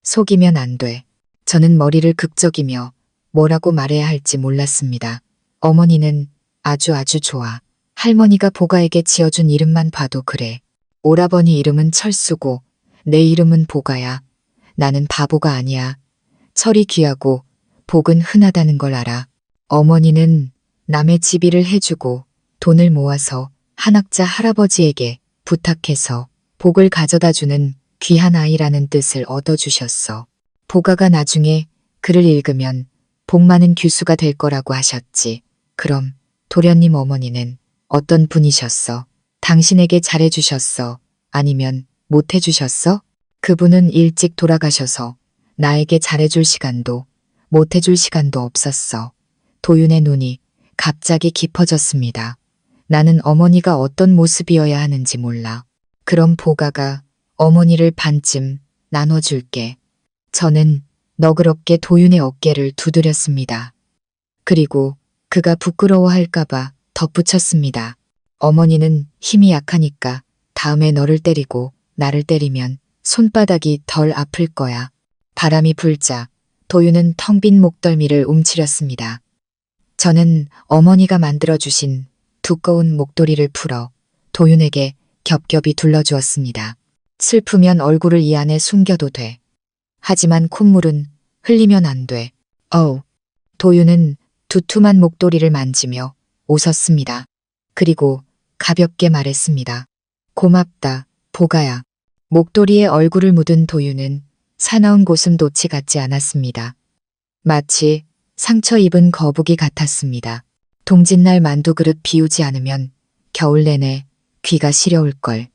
속이면 안 돼. 저는 머리를 극적이며 뭐라고 말해야 할지 몰랐습니다. 어머니는 아주 좋아. 할머니가 보가에게 지어준 이름만 봐도 그래. 오라버니 이름은 철수고 내 이름은 보가야. 나는 바보가 아니야. 철이 귀하고 복은 흔하다는 걸 알아. 어머니는 남의 집일을 해주고 돈을 모아서 한학자 할아버지에게 부탁해서 복을 가져다주는 귀한 아이라는 뜻을 얻어주셨어. 보가가 나중에 글을 읽으면 복 많은 교수가 될 거라고 하셨지. 그럼 도련님 어머니는 어떤 분이셨어? 당신에게 잘해주셨어? 아니면 못해주셨어? 그분은 일찍 돌아가셔서 나에게 잘해줄 시간도 못해줄 시간도 없었어. 도윤의 눈이 갑자기 깊어졌습니다. 나는 어머니가 어떤 모습이어야 하는지 몰라. 그럼 보가가 어머니를 반쯤 나눠줄게. 저는 너그럽게 도윤의 어깨를 두드렸습니다. 그리고 그가 부끄러워할까봐 덧붙였습니다. 어머니는 힘이 약하니까 다음에 너를 때리고 나를 때리면 손바닥이 덜 아플 거야. 바람이 불자 도윤은 텅 빈 목덜미를 움츠렸습니다. 저는 어머니가 만들어주신 두꺼운 목도리를 풀어 도윤에게 겹겹이 둘러주었습니다. 슬프면 얼굴을 이 안에 숨겨도 돼. 하지만 콧물은 흘리면 안 돼. 도윤은 두툼한 목도리를 만지며 웃었습니다. 그리고 가볍게 말했습니다. 고맙다, 보가야. 목도리에 얼굴을 묻은 도윤은 사나운 고슴도치 같지 않았습니다. 마치 상처 입은 거북이 같았습니다. 동짓날 만두 그릇 비우지 않으면 겨울 내내 귀가 시려울걸.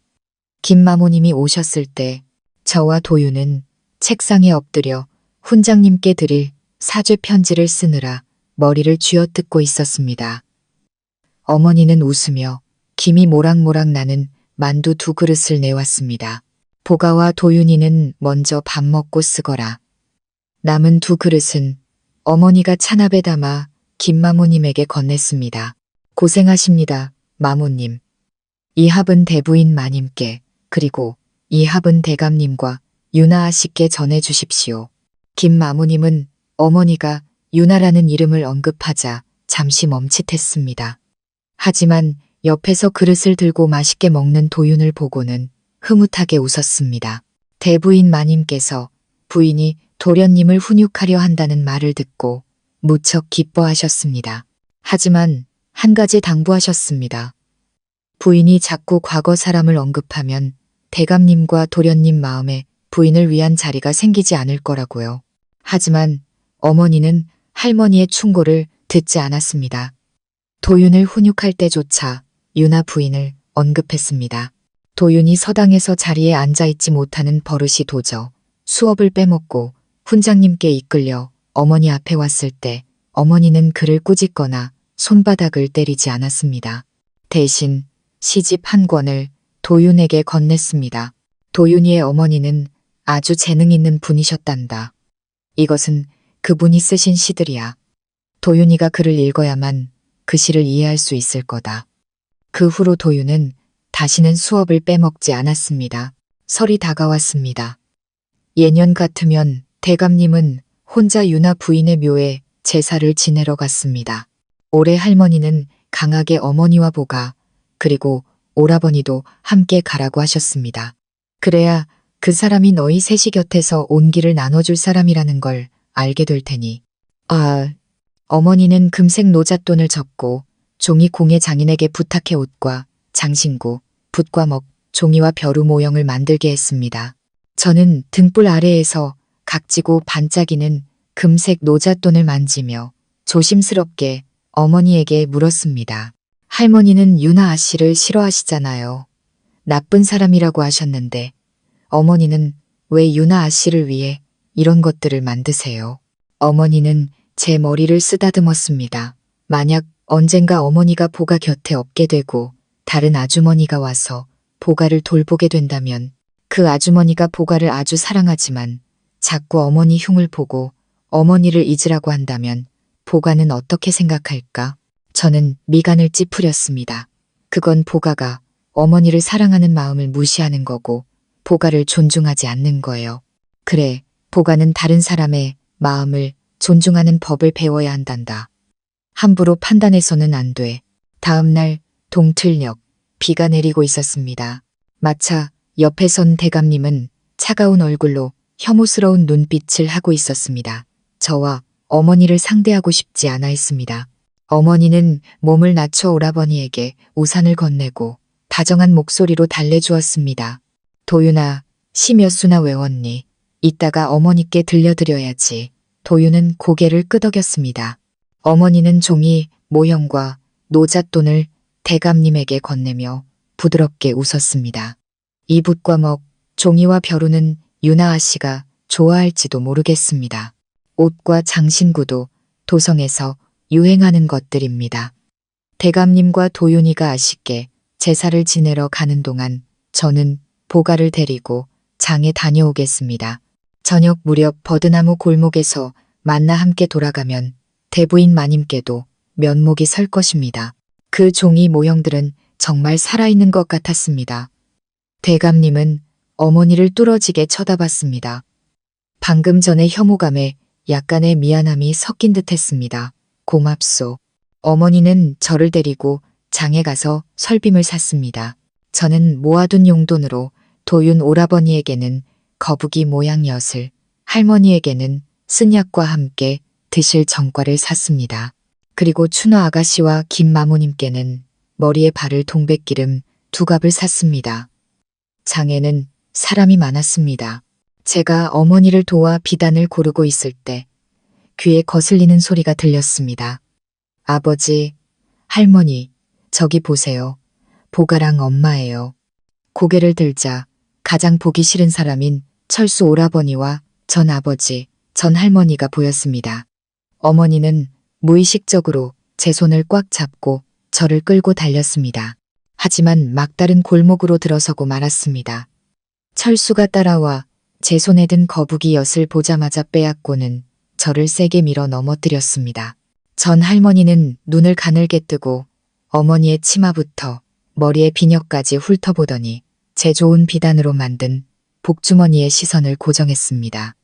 김마모님이 오셨을 때 저와 도윤은 책상에 엎드려 훈장님께 드릴 사죄 편지를 쓰느라 머리를 쥐어뜯고 있었습니다. 어머니는 웃으며 김이 모락모락 나는 만두 2그릇을 내왔습니다. 보가와 도윤이는 먼저 밥 먹고 쓰거라. 남은 2그릇은 어머니가 찬압에 담아 김마모님에게 건넸습니다. 고생하십니다, 마모님. 이 합은 대부인 마님께, 그리고 이 합은 대감님과 유나 아씨께 전해주십시오. 김마모님은 어머니가 유나라는 이름을 언급하자 잠시 멈칫했습니다. 하지만 옆에서 그릇을 들고 맛있게 먹는 도윤을 보고는 흐뭇하게 웃었습니다. 대부인 마님께서 부인이 도련님을 훈육하려 한다는 말을 듣고 무척 기뻐하셨습니다. 하지만 한 가지 당부하셨습니다. 부인이 자꾸 과거 사람을 언급하면 대감님과 도련님 마음에 부인을 위한 자리가 생기지 않을 거라고요. 하지만 어머니는 할머니의 충고를 듣지 않았습니다. 도윤을 훈육할 때조차 유나 부인을 언급했습니다. 도윤이 서당에서 자리에 앉아있지 못하는 버릇이 도져 수업을 빼먹고 훈장님께 이끌려 어머니 앞에 왔을 때 어머니는 그를 꾸짖거나 손바닥을 때리지 않았습니다. 대신 시집 한 권을 도윤에게 건넸습니다. 도윤이의 어머니는 아주 재능 있는 분이셨단다. 이것은 그분이 쓰신 시들이야. 도윤이가 글을 읽어야만 그 시를 이해할 수 있을 거다. 그 후로 도윤은 다시는 수업을 빼먹지 않았습니다. 설이 다가왔습니다. 예년 같으면 대감님은 혼자 유나 부인의 묘에 제사를 지내러 갔습니다. 올해 할머니는 강하게 어머니와 보가 그리고 오라버니도 함께 가라고 하셨습니다. 그래야 그 사람이 너희 셋이 곁에서 온 길을 나눠줄 사람이라는 걸 알게 될 테니. 어머니는 금색 노잣돈을 접고 종이 공예 장인에게 부탁해 옷과 장신구, 붓과 먹, 종이와 벼루 모형을 만들게 했습니다. 저는 등불 아래에서 각지고 반짝이는 금색 노잣돈을 만지며 조심스럽게 어머니에게 물었습니다. 할머니는 유나 아씨를 싫어하시잖아요. 나쁜 사람이라고 하셨는데 어머니는 왜 유나 아씨를 위해 이런 것들을 만드세요? 어머니는 제 머리를 쓰다듬었습니다. 만약 언젠가 어머니가 보가 곁에 없게 되고 다른 아주머니가 와서 보가를 돌보게 된다면 그 아주머니가 보가를 아주 사랑하지만 자꾸 어머니 흉을 보고 어머니를 잊으라고 한다면 보가는 어떻게 생각할까? 저는 미간을 찌푸렸습니다. 그건 보가가 어머니를 사랑하는 마음을 무시하는 거고 보가를 존중하지 않는 거예요. 그래, 보가는 다른 사람의 마음을 존중하는 법을 배워야 한단다. 함부로 판단해서는 안 돼. 다음 날 동틀녘 비가 내리고 있었습니다. 마차 옆에 선 대감님은 차가운 얼굴로 혐오스러운 눈빛을 하고 있었습니다. 저와 어머니를 상대하고 싶지 않아 했습니다. 어머니는 몸을 낮춰 오라버니에게 우산을 건네고 다정한 목소리로 달래주었습니다. 도윤아, 시 몇 수나 외웠니? 이따가 어머니께 들려드려야지. 도윤은 고개를 끄덕였습니다. 어머니는 종이, 모형과 노잣돈을 대감님에게 건네며 부드럽게 웃었습니다. 이 붓과 먹, 종이와 벼루는 유나 아씨가 좋아할지도 모르겠습니다. 옷과 장신구도 도성에서 유행하는 것들입니다. 대감님과 도윤이가 아쉽게 제사를 지내러 가는 동안 저는 보가를 데리고 장에 다녀오겠습니다. 저녁 무렵 버드나무 골목에서 만나 함께 돌아가면 대부인 마님께도 면목이 설 것입니다. 그 종이 모형들은 정말 살아있는 것 같았습니다. 대감님은 어머니를 뚫어지게 쳐다봤습니다. 방금 전의 혐오감에 약간의 미안함이 섞인 듯 했습니다. 고맙소. 어머니는 저를 데리고 장에 가서 설빔을 샀습니다. 저는 모아둔 용돈으로 도윤 오라버니에게는 거북이 모양 엿을, 할머니에게는 쓴약과 함께 드실 전과를 샀습니다. 그리고 춘호 아가씨와 김마모님께는 머리에 바를 동백기름 2갑을 샀습니다. 장에는 사람이 많았습니다. 제가 어머니를 도와 비단을 고르고 있을 때 귀에 거슬리는 소리가 들렸습니다. 아버지, 할머니, 저기 보세요. 보가랑 엄마예요. 고개를 들자 가장 보기 싫은 사람인 철수 오라버니와 전 아버지, 전 할머니가 보였습니다. 어머니는 무의식적으로 제 손을 꽉 잡고 저를 끌고 달렸습니다. 하지만 막다른 골목으로 들어서고 말았습니다. 철수가 따라와 제 손에 든 거북이 엿을 보자마자 빼앗고는 저를 세게 밀어 넘어뜨렸습니다. 전 할머니는 눈을 가늘게 뜨고 어머니의 치마부터 머리의 비녀까지 훑어보더니 제 좋은 비단으로 만든 복주머니에 시선을 고정했습니다.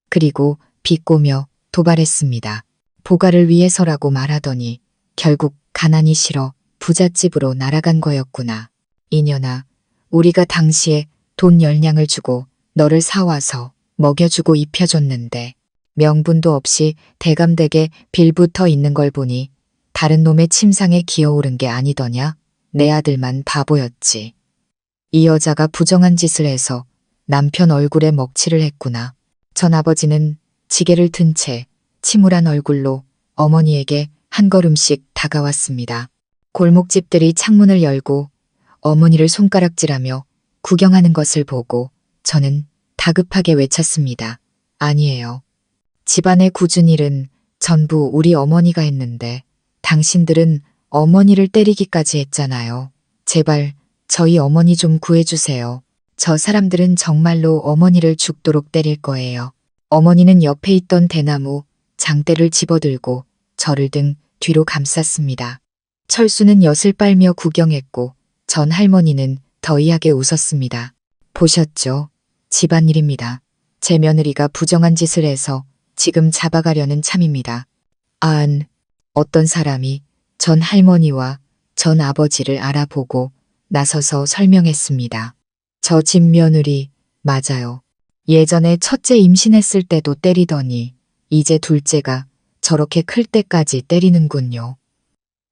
그리고 비꼬며 도발했습니다. 보가를 위해서라고 말하더니 결국 가난이 싫어 부잣집으로 날아간 거였구나. 이년아, 우리가 당시에 돈 10냥을 주고 너를 사와서 먹여주고 입혀줬는데 명분도 없이 대감댁에 빌붙어 있는 걸 보니 다른 놈의 침상에 기어오른 게 아니더냐? 내 아들만 바보였지. 이 여자가 부정한 짓을 해서 남편 얼굴에 먹칠을 했구나. 전 아버지는 지게를 든 채 침울한 얼굴로 어머니에게 한 걸음씩 다가왔습니다. 골목집들이 창문을 열고 어머니를 손가락질하며 구경하는 것을 보고 저는 다급하게 외쳤습니다. 아니에요. 집안의 굳은 일은 전부 우리 어머니가 했는데 당신들은 어머니를 때리기까지 했잖아요. 제발 저희 어머니 좀 구해주세요. 저 사람들은 정말로 어머니를 죽도록 때릴 거예요. 어머니는 옆에 있던 대나무 장대를 집어들고 저를 등 뒤로 감쌌습니다. 철수는 엿을 빨며 구경했고 전 할머니는 더이하게 웃었습니다. 보셨죠? 집안일입니다. 제 며느리가 부정한 짓을 해서 지금 잡아가려는 참입니다. 어떤 사람이 전 할머니와 전 아버지를 알아보고 나서서 설명했습니다. 저 집 며느리 맞아요. 예전에 첫째 임신했을 때도 때리더니 이제 둘째가 저렇게 클 때까지 때리는군요.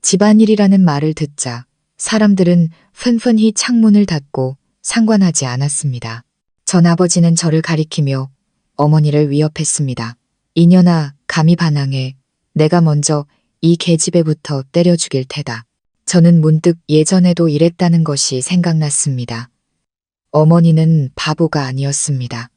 집안일이라는 말을 듣자 사람들은 憤憤히 창문을 닫고 상관하지 않았습니다. 전 아버지는 저를 가리키며 어머니를 위협했습니다. 이년아, 감히 반항해. 내가 먼저 이 계집애부터 때려 죽일 테다. 저는 문득 예전에도 이랬다는 것이 생각났습니다. 어머니는 바보가 아니었습니다.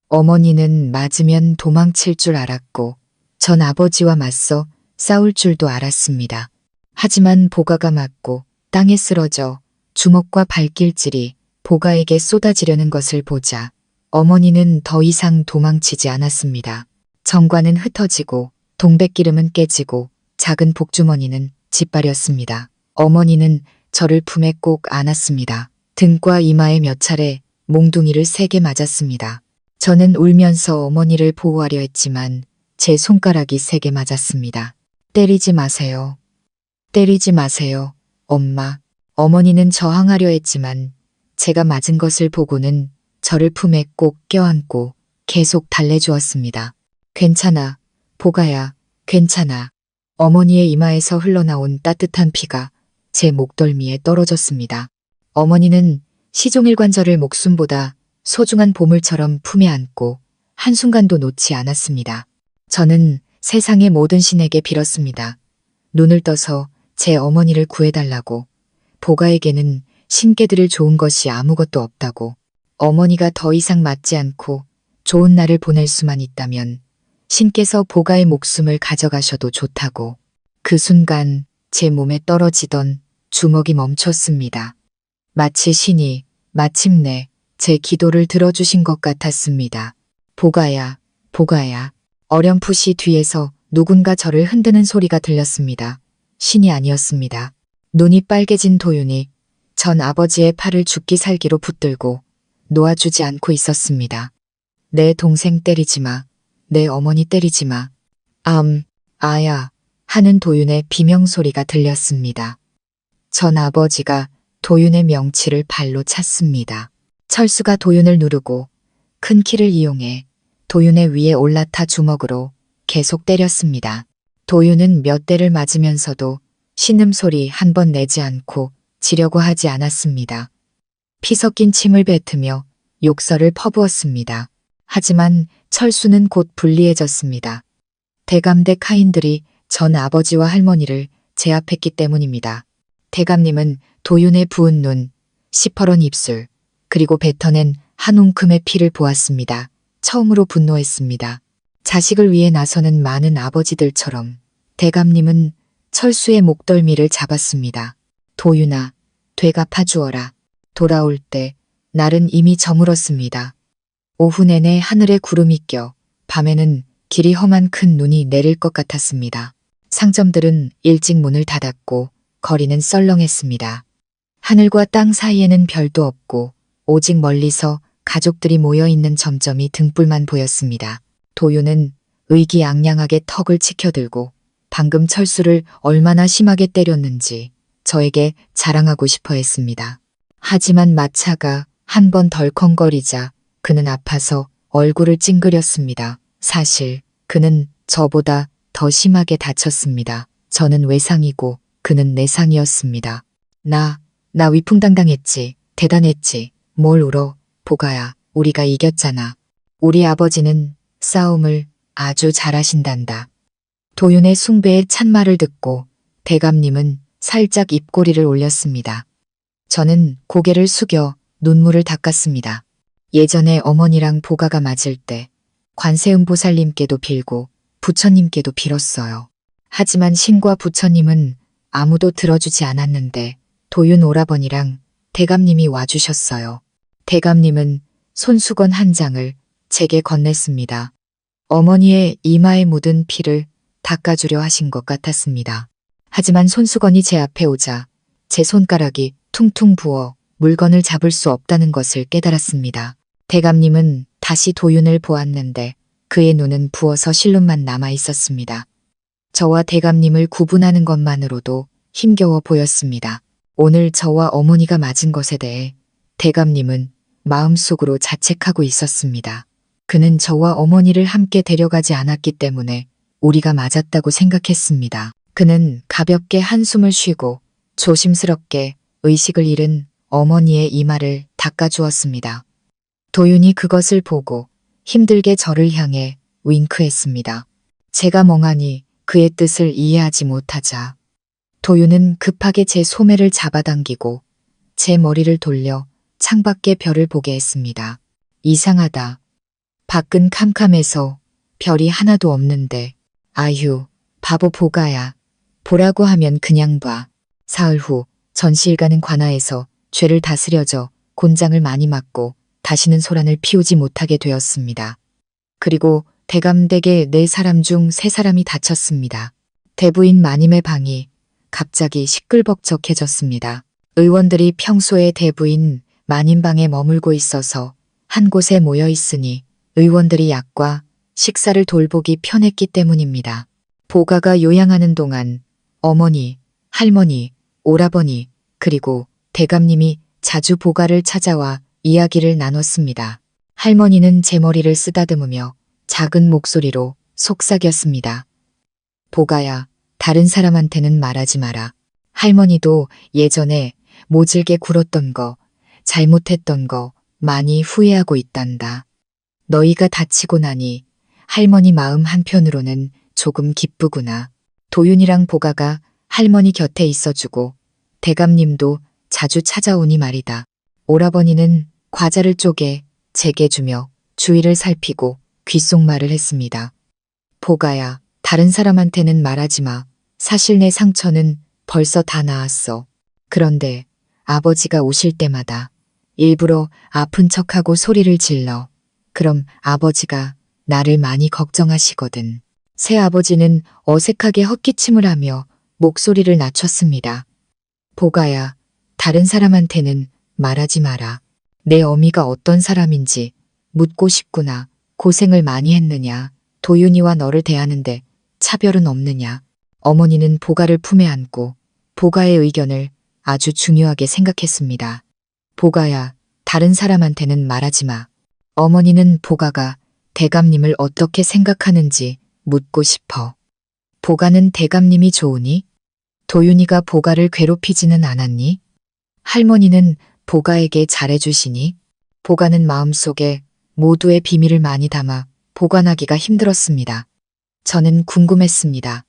어머니는 맞으면 도망칠 줄 알았고 전 아버지와 맞서 싸울 줄도 알았습니다. 하지만 보가가 맞고 땅에 쓰러져 주먹과 발길질이 보가에게 쏟아지려는 것을 보자 어머니는 더 이상 도망치지 않았습니다. 정관은 흩어지고 동백기름은 깨지고 작은 복주머니는 짓밟렸습니다. 어머니는 저를 품에 꼭 안았습니다. 등과 이마에 몇 차례 몽둥이를 세게 맞았습니다. 저는 울면서 어머니를 보호하려 했지만 제 손가락이 세게 맞았습니다. 때리지 마세요. 때리지 마세요. 엄마. 어머니는 저항하려 했지만 제가 맞은 것을 보고는 저를 품에 꼭 껴안고 계속 달래주었습니다. 괜찮아. 보가야. 괜찮아. 어머니의 이마에서 흘러나온 따뜻한 피가 제 목덜미에 떨어졌습니다. 어머니는 시종일관 저를 목숨보다 소중한 보물처럼 품에 안고 한순간도 놓지 않았습니다. 저는 세상의 모든 신에게 빌었습니다. 눈을 떠서 제 어머니를 구해달라고. 보가에게는 신께 드릴 좋은 것이 아무것도 없다고. 어머니가 더 이상 맞지 않고 좋은 날을 보낼 수만 있다면 신께서 보가의 목숨을 가져가셔도 좋다고. 그 순간 제 몸에 떨어지던 주먹이 멈췄습니다. 마치 신이 마침내 제 기도를 들어주신 것 같았습니다. 보가야, 보가야. 어렴풋이 뒤에서 누군가 저를 흔드는 소리가 들렸습니다. 신이 아니었습니다. 눈이 빨개진 도윤이 전 아버지의 팔을 죽기 살기로 붙들고 놓아주지 않고 있었습니다. 내 동생 때리지 마. 내 어머니 때리지 마. 아야 하는 도윤의 비명소리가 들렸습니다. 전 아버지가 도윤의 명치를 발로 찼습니다. 철수가 도윤을 누르고 큰 키를 이용해 도윤의 위에 올라타 주먹으로 계속 때렸습니다. 도윤은 몇 대를 맞으면서도 신음소리 한 번 내지 않고 지려고 하지 않았습니다. 피 섞인 침을 뱉으며 욕설을 퍼부었습니다. 하지만 철수는 곧 불리해졌습니다. 대감댁 하인들이 전 아버지와 할머니를 제압했기 때문입니다. 대감님은 도윤의 부은 눈, 시퍼런 입술, 그리고 뱉어낸 한 움큼의 피를 보았습니다. 처음으로 분노했습니다. 자식을 위해 나서는 많은 아버지들처럼 대감님은 철수의 목덜미를 잡았습니다. 도윤아, 되갚아주어라. 돌아올 때 날은 이미 저물었습니다. 오후 내내 하늘에 구름이 껴 밤에는 길이 험한 큰 눈이 내릴 것 같았습니다. 상점들은 일찍 문을 닫았고 거리는 썰렁했습니다. 하늘과 땅 사이에는 별도 없고 오직 멀리서 가족들이 모여있는 점점이 등불만 보였습니다. 도윤은 의기양양하게 턱을 치켜들고 방금 철수를 얼마나 심하게 때렸는지 저에게 자랑하고 싶어 했습니다. 하지만 마차가 한 번 덜컹거리자 그는 아파서 얼굴을 찡그렸습니다. 사실 그는 저보다 더 심하게 다쳤습니다. 저는 외상이고 그는 내상이었습니다. 나 위풍당당했지. 대단했지. 뭘 울어. 보가야, 우리가 이겼잖아. 우리 아버지는 싸움을 아주 잘하신단다. 도윤의 숭배의 찬말을 듣고 대감님은 살짝 입꼬리를 올렸습니다. 저는 고개를 숙여 눈물을 닦았습니다. 예전에 어머니랑 보가가 맞을 때 관세음보살님께도 빌고 부처님께도 빌었어요. 하지만 신과 부처님은 아무도 들어주지 않았는데 도윤 오라버니랑 대감님이 와주셨어요. 대감님은 손수건 한 장을 제게 건넸습니다. 어머니의 이마에 묻은 피를 닦아주려 하신 것 같았습니다. 하지만 손수건이 제 앞에 오자 제 손가락이 퉁퉁 부어 물건을 잡을 수 없다는 것을 깨달았습니다. 대감님은 다시 도윤을 보았는데 그의 눈은 부어서 실눈만 남아 있었습니다. 저와 대감님을 구분하는 것만으로도 힘겨워 보였습니다. 오늘 저와 어머니가 맞은 것에 대해 대감님은 마음속으로 자책하고 있었습니다. 그는 저와 어머니를 함께 데려가지 않았기 때문에 우리가 맞았다고 생각했습니다. 그는 가볍게 한숨을 쉬고 조심스럽게 의식을 잃은 어머니의 이마를 닦아주었습니다. 도윤이 그것을 보고 힘들게 저를 향해 윙크했습니다. 제가 멍하니 그의 뜻을 이해하지 못하자 도윤은 급하게 제 소매를 잡아당기고 제 머리를 돌려 창밖의 별을 보게 했습니다. 이상하다. 밖은 캄캄해서 별이 하나도 없는데 아휴, 바보 보가야. 보라고 하면 그냥 봐. 사흘 후 전시일가는 관아에서 죄를 다스려져 곤장을 많이 맞고 다시는 소란을 피우지 못하게 되었습니다. 그리고 대감댁의 4사람 중 3사람이 다쳤습니다. 대부인 마님의 방이 갑자기 시끌벅적해졌습니다. 의원들이 평소에 대부인 마님방에 머물고 있어서 한 곳에 모여 있으니 의원들이 약과 식사를 돌보기 편했기 때문입니다. 보가가 요양하는 동안 어머니, 할머니, 오라버니 그리고 대감님이 자주 보가를 찾아와 이야기를 나눴습니다. 할머니는 제 머리를 쓰다듬으며 작은 목소리로 속삭였습니다. 보가야, 다른 사람한테는 말하지 마라. 할머니도 예전에 모질게 굴었던 거, 잘못했던 거 많이 후회하고 있단다. 너희가 다치고 나니 할머니 마음 한편으로는 조금 기쁘구나. 도윤이랑 보가가 할머니 곁에 있어주고 대감님도 자주 찾아오니 말이다. 오라버니는 과자를 쪼개 제게 주며 주위를 살피고 귓속말을 했습니다. 보가야, 다른 사람한테는 말하지 마. 사실 내 상처는 벌써 다 나았어. 그런데 아버지가 오실 때마다 일부러 아픈 척하고 소리를 질러. 그럼 아버지가 나를 많이 걱정하시거든. 새아버지는 어색하게 헛기침을 하며 목소리를 낮췄습니다. 보가야, 다른 사람한테는 말하지 마라. 내 어미가 어떤 사람인지 묻고 싶구나. 고생을 많이 했느냐. 도윤이와 너를 대하는데 차별은 없느냐. 어머니는 보가를 품에 안고 보가의 의견을 아주 중요하게 생각했습니다. 보가야, 다른 사람한테는 말하지 마. 어머니는 보가가 대감님을 어떻게 생각하는지 묻고 싶어. 보가는 대감님이 좋으니? 도윤이가 보가를 괴롭히지는 않았니? 할머니는 보가에게 잘해주시니? 보가는 마음속에 모두의 비밀을 많이 담아 보관하기가 힘들었습니다. 저는 궁금했습니다.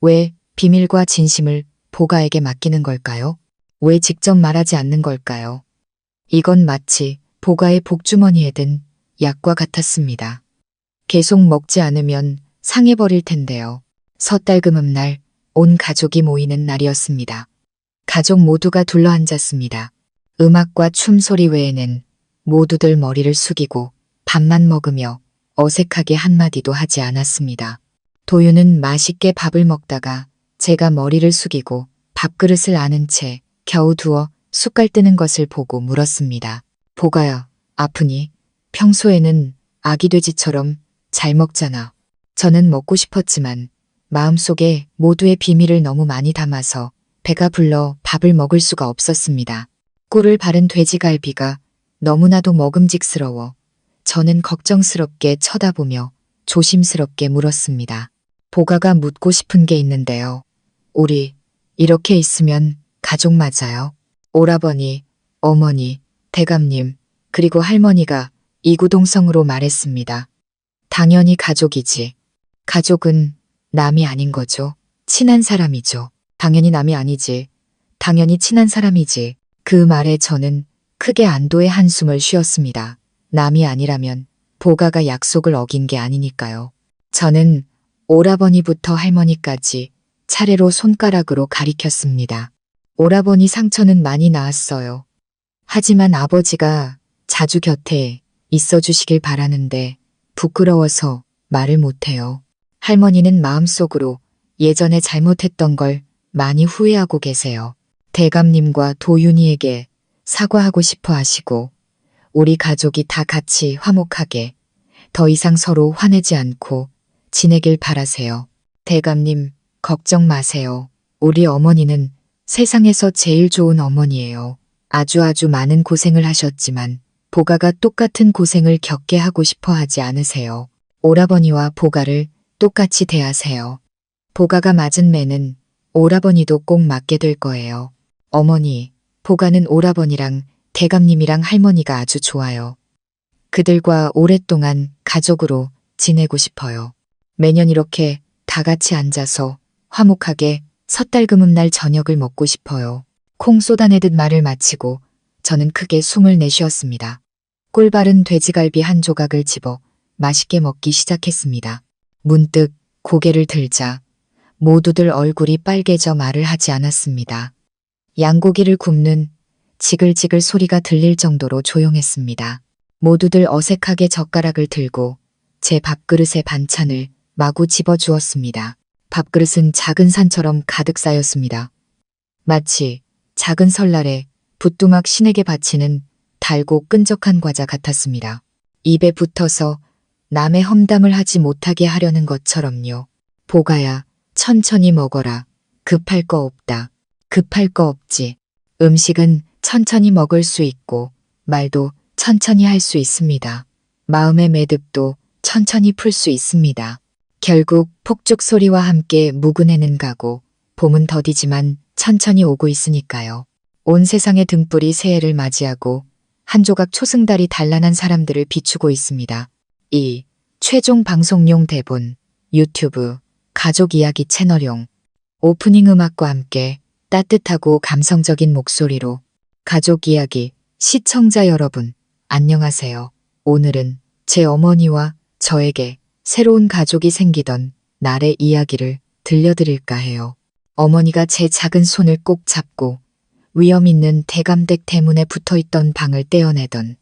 왜 비밀과 진심을 보가에게 맡기는 걸까요? 왜 직접 말하지 않는 걸까요? 이건 마치 보가의 복주머니에 든 약과 같았습니다. 계속 먹지 않으면 상해버릴 텐데요. 섣달금음날 온 가족이 모이는 날이었습니다. 가족 모두가 둘러앉았습니다. 음악과 춤소리 외에는 모두들 머리를 숙이고 밥만 먹으며 어색하게 한마디도 하지 않았습니다. 도윤은 맛있게 밥을 먹다가 제가 머리를 숙이고 밥그릇을 아는 채 겨우 두어 숟갈 뜨는 것을 보고 물었습니다. 보가야, 아프니? 평소에는 아기 돼지처럼 잘 먹잖아. 저는 먹고 싶었지만 마음속에 모두의 비밀을 너무 많이 담아서 배가 불러 밥을 먹을 수가 없었습니다. 꿀을 바른 돼지갈비가 너무나도 먹음직스러워 저는 걱정스럽게 쳐다보며 조심스럽게 물었습니다. 보가가 묻고 싶은 게 있는데요. 우리 이렇게 있으면 가족 맞아요? 오라버니, 어머니, 대감님, 그리고 할머니가 이구동성으로 말했습니다. 당연히 가족이지. 가족은 남이 아닌 거죠. 친한 사람이죠. 당연히 남이 아니지. 당연히 친한 사람이지. 그 말에 저는 크게 안도의 한숨을 쉬었습니다. 남이 아니라면 보가가 약속을 어긴 게 아니니까요. 저는 오라버니부터 할머니까지 차례로 손가락으로 가리켰습니다. 오라버니 상처는 많이 나았어요. 하지만 아버지가 자주 곁에 있어 주시길 바라는데 부끄러워서 말을 못해요. 할머니는 마음속으로 예전에 잘못했던 걸 많이 후회하고 계세요. 대감님과 도윤이에게 사과하고 싶어 하시고 우리 가족이 다 같이 화목하게 더 이상 서로 화내지 않고 지내길 바라세요. 대감님, 걱정 마세요. 우리 어머니는 세상에서 제일 좋은 어머니예요. 아주 많은 고생을 하셨지만 보가가 똑같은 고생을 겪게 하고 싶어 하지 않으세요. 오라버니와 보가를 똑같이 대하세요. 보가가 맞은 매는 오라버니도 꼭 맞게 될 거예요. 어머니, 보가는 오라버니랑 대감님이랑 할머니가 아주 좋아요. 그들과 오랫동안 가족으로 지내고 싶어요. 매년 이렇게 다 같이 앉아서 화목하게 섣달금음날 저녁을 먹고 싶어요. 콩 쏟아내듯 말을 마치고 저는 크게 숨을 내쉬었습니다. 꿀 바른 돼지갈비 한 조각을 집어 맛있게 먹기 시작했습니다. 문득 고개를 들자 모두들 얼굴이 빨개져 말을 하지 않았습니다. 양고기를 굽는 지글지글 소리가 들릴 정도로 조용했습니다. 모두들 어색하게 젓가락을 들고 제 밥그릇에 반찬을 마구 집어주었습니다. 밥그릇은 작은 산처럼 가득 쌓였습니다. 마치 작은 설날에 부뚜막 신에게 바치는 달고 끈적한 과자 같았습니다. 입에 붙어서 남의 험담을 하지 못하게 하려는 것처럼요. 보가야, 천천히 먹어라. 급할 거 없다. 급할 거 없지. 음식은 천천히 먹을 수 있고 말도 천천히 할 수 있습니다. 마음의 매듭도 천천히 풀 수 있습니다. 결국 폭죽 소리와 함께 묵은해는 가고 봄은 더디지만 천천히 오고 있으니까요. 온 세상의 등불이 새해를 맞이하고 한 조각 초승달이 단란한 사람들을 비추고 있습니다. 이 최종 방송용 대본 유튜브 가족 이야기 채널용 오프닝 음악과 함께 따뜻하고 감성적인 목소리로 가족 이야기 시청자 여러분 안녕하세요. 오늘은 제 어머니와 저에게 새로운 가족이 생기던 날의 이야기를 들려드릴까 해요. 어머니가 제 작은 손을 꼭 잡고 위험 있는 대감댁 대문에 붙어있던 방을 떼어내던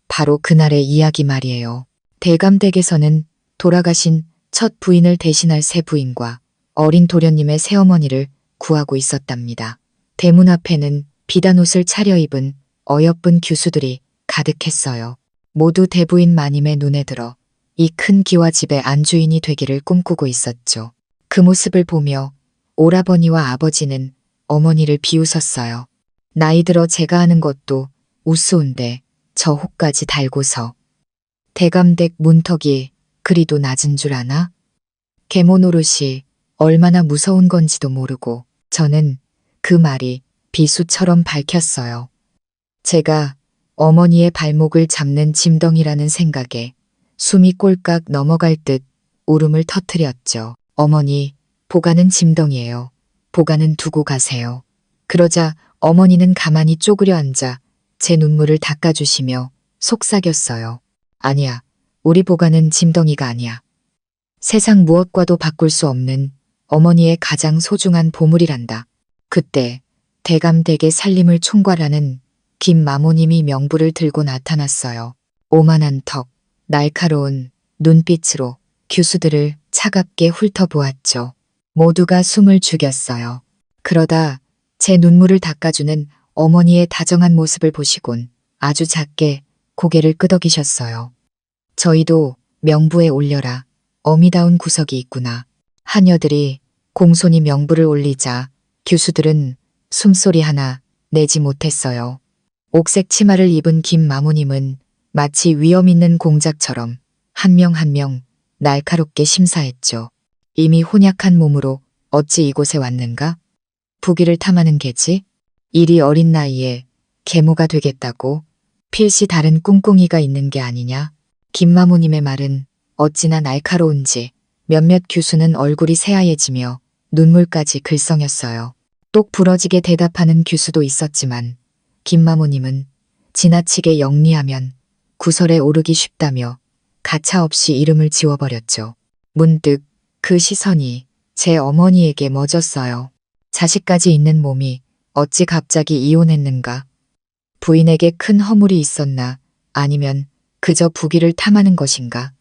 바로 그날의 이야기 말이에요. 대감댁에서는 돌아가신 첫 부인을 대신할 새 부인과 어린 도련님의 새어머니를 구하고 있었답니다. 대문 앞에는 비단 옷을 차려입은 어여쁜 규수들이 가득했어요. 모두 대부인 마님의 눈에 들어 이 큰 기와 집의 안주인이 되기를 꿈꾸고 있었죠. 그 모습을 보며 오라버니와 아버지는 어머니를 비웃었어요. 나이 들어 제가 하는 것도 우스운데 저 혹까지 달고서 대감댁 문턱이 그리도 낮은 줄 아나? 계모 노릇이 얼마나 무서운 건지도 모르고 저는 그 말이 비수처럼 밝혔어요. 제가 어머니의 발목을 잡는 짐덩이라는 생각에 숨이 꼴깍 넘어갈 듯 울음을 터뜨렸죠. 어머니, 보가는 짐덩이에요. 보가는 두고 가세요. 그러자 어머니는 가만히 쪼그려 앉아 제 눈물을 닦아주시며 속삭였어요. 아니야. 우리 보가는 짐덩이가 아니야. 세상 무엇과도 바꿀 수 없는 어머니의 가장 소중한 보물이란다. 그때 대감댁의 살림을 총괄하는 김마모님이 명부를 들고 나타났어요. 오만한 턱, 날카로운 눈빛으로 규수들을 차갑게 훑어보았죠. 모두가 숨을 죽였어요. 그러다 제 눈물을 닦아주는 어머니의 다정한 모습을 보시곤 아주 작게 고개를 끄덕이셨어요. 저희도 명부에 올려라. 어미다운 구석이 있구나. 하녀들이 공손히 명부를 올리자 규수들은 숨소리 하나 내지 못했어요. 옥색 치마를 입은 김마모님은 마치 위험 있는 공작처럼 한 명 한 명 날카롭게 심사했죠. 이미 혼약한 몸으로 어찌 이곳에 왔는가? 부귀를 탐하는 게지? 이리 어린 나이에 계모가 되겠다고? 필시 다른 꿍꿍이가 있는 게 아니냐? 김마모님의 말은 어찌나 날카로운지 몇몇 규수는 얼굴이 새하얘지며 눈물까지 글썽였어요. 똑 부러지게 대답하는 규수도 있었지만 김마모님은 지나치게 영리하면 구설에 오르기 쉽다며 가차없이 이름을 지워버렸죠. 문득 그 시선이 제 어머니에게 멎었어요. 자식까지 있는 몸이 어찌 갑자기 이혼했는가? 부인에게 큰 허물이 있었나? 아니면 그저 부귀를 탐하는 것인가?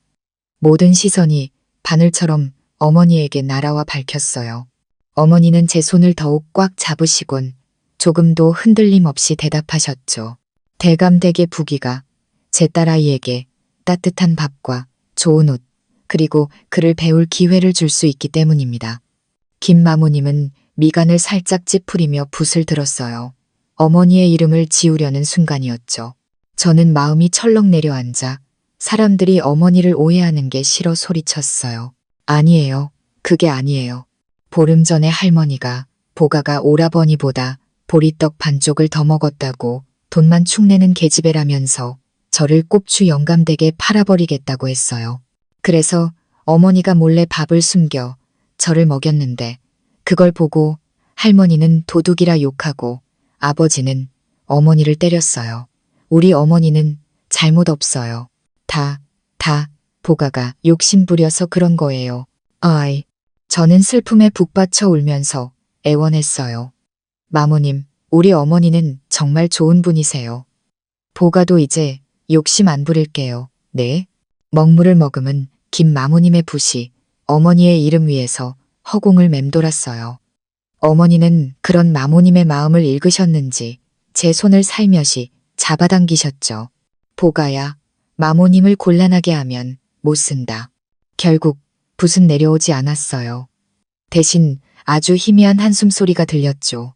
모든 시선이 바늘처럼 어머니에게 날아와 밝혔어요. 어머니는 제 손을 더욱 꽉 잡으시곤 조금도 흔들림 없이 대답하셨죠. 대감댁의 부귀가 제 딸아이에게 따뜻한 밥과 좋은 옷, 그리고 그를 배울 기회를 줄 수 있기 때문입니다. 김마모님은 미간을 살짝 찌푸리며 붓을 들었어요. 어머니의 이름을 지우려는 순간이었죠. 저는 마음이 철렁 내려앉아 사람들이 어머니를 오해하는 게 싫어 소리쳤어요. 아니에요. 그게 아니에요. 보름 전에 할머니가 보가가 오라버니보다 보리떡 반쪽을 더 먹었다고 돈만 축내는 계집애라면서 저를 꼽추 영감댁에 팔아버리겠다고 했어요. 그래서 어머니가 몰래 밥을 숨겨 저를 먹였는데 그걸 보고 할머니는 도둑이라 욕하고 아버지는 어머니를 때렸어요. 우리 어머니는 잘못 없어요. 다 보가가 욕심부려서 그런 거예요. 아이, 저는 슬픔에 북받쳐 울면서 애원했어요. 마모님, 우리 어머니는 정말 좋은 분이세요. 보가도 이제 욕심 안 부릴게요. 네? 먹물을 머금은 김마모님의 붓이 어머니의 이름 위에서 허공을 맴돌았어요. 어머니는 그런 마모님의 마음을 읽으셨는지 제 손을 살며시 잡아당기셨죠. 보가야, 마모님을 곤란하게 하면 못 쓴다. 결국 붓은 내려오지 않았어요. 대신 아주 희미한 한숨소리가 들렸죠.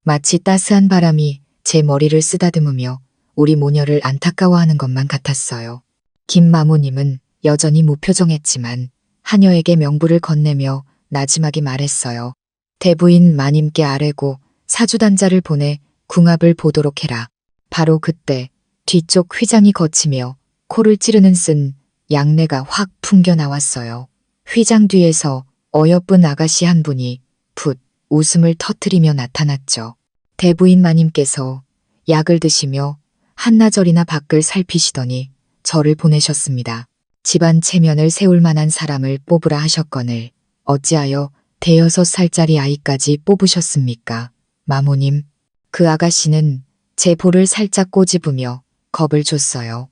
마치 따스한 바람이 제 머리를 쓰다듬으며 우리 모녀를 안타까워하는 것만 같았어요. 김마모님은 여전히 무표정했지만 하녀에게 명부를 건네며 나지막이 말했어요. 대부인 마님께 아뢰고 사주단자를 보내 궁합을 보도록 해라. 바로 그때 뒤쪽 휘장이 거치며 코를 찌르는 쓴 양내가 확 풍겨 나왔어요. 휘장 뒤에서 어여쁜 아가씨 한 분이 붓 웃음을 터뜨리며 나타났죠. 대부인 마님께서 약을 드시며 한나절이나 밖을 살피시더니 저를 보내셨습니다. 집안 체면을 세울 만한 사람을 뽑으라 하셨거늘 어찌하여 5살짜리 아이까지 뽑으셨습니까? 마모님, 그 아가씨는 제 볼을 살짝 꼬집으며 겁을 줬어요.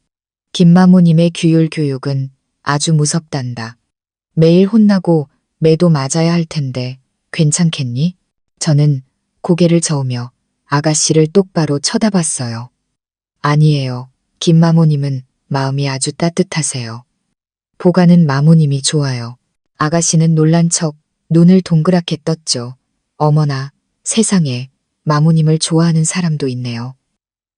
김마모님의 규율 교육은 아주 무섭단다. 매일 혼나고 매도 맞아야 할 텐데 괜찮겠니? 저는 고개를 저으며 아가씨를 똑바로 쳐다봤어요. 아니에요. 김마모님은 마음이 아주 따뜻하세요. 보가는 마모님이 좋아요. 아가씨는 놀란 척 눈을 동그랗게 떴죠. 어머나, 세상에 마모님을 좋아하는 사람도 있네요.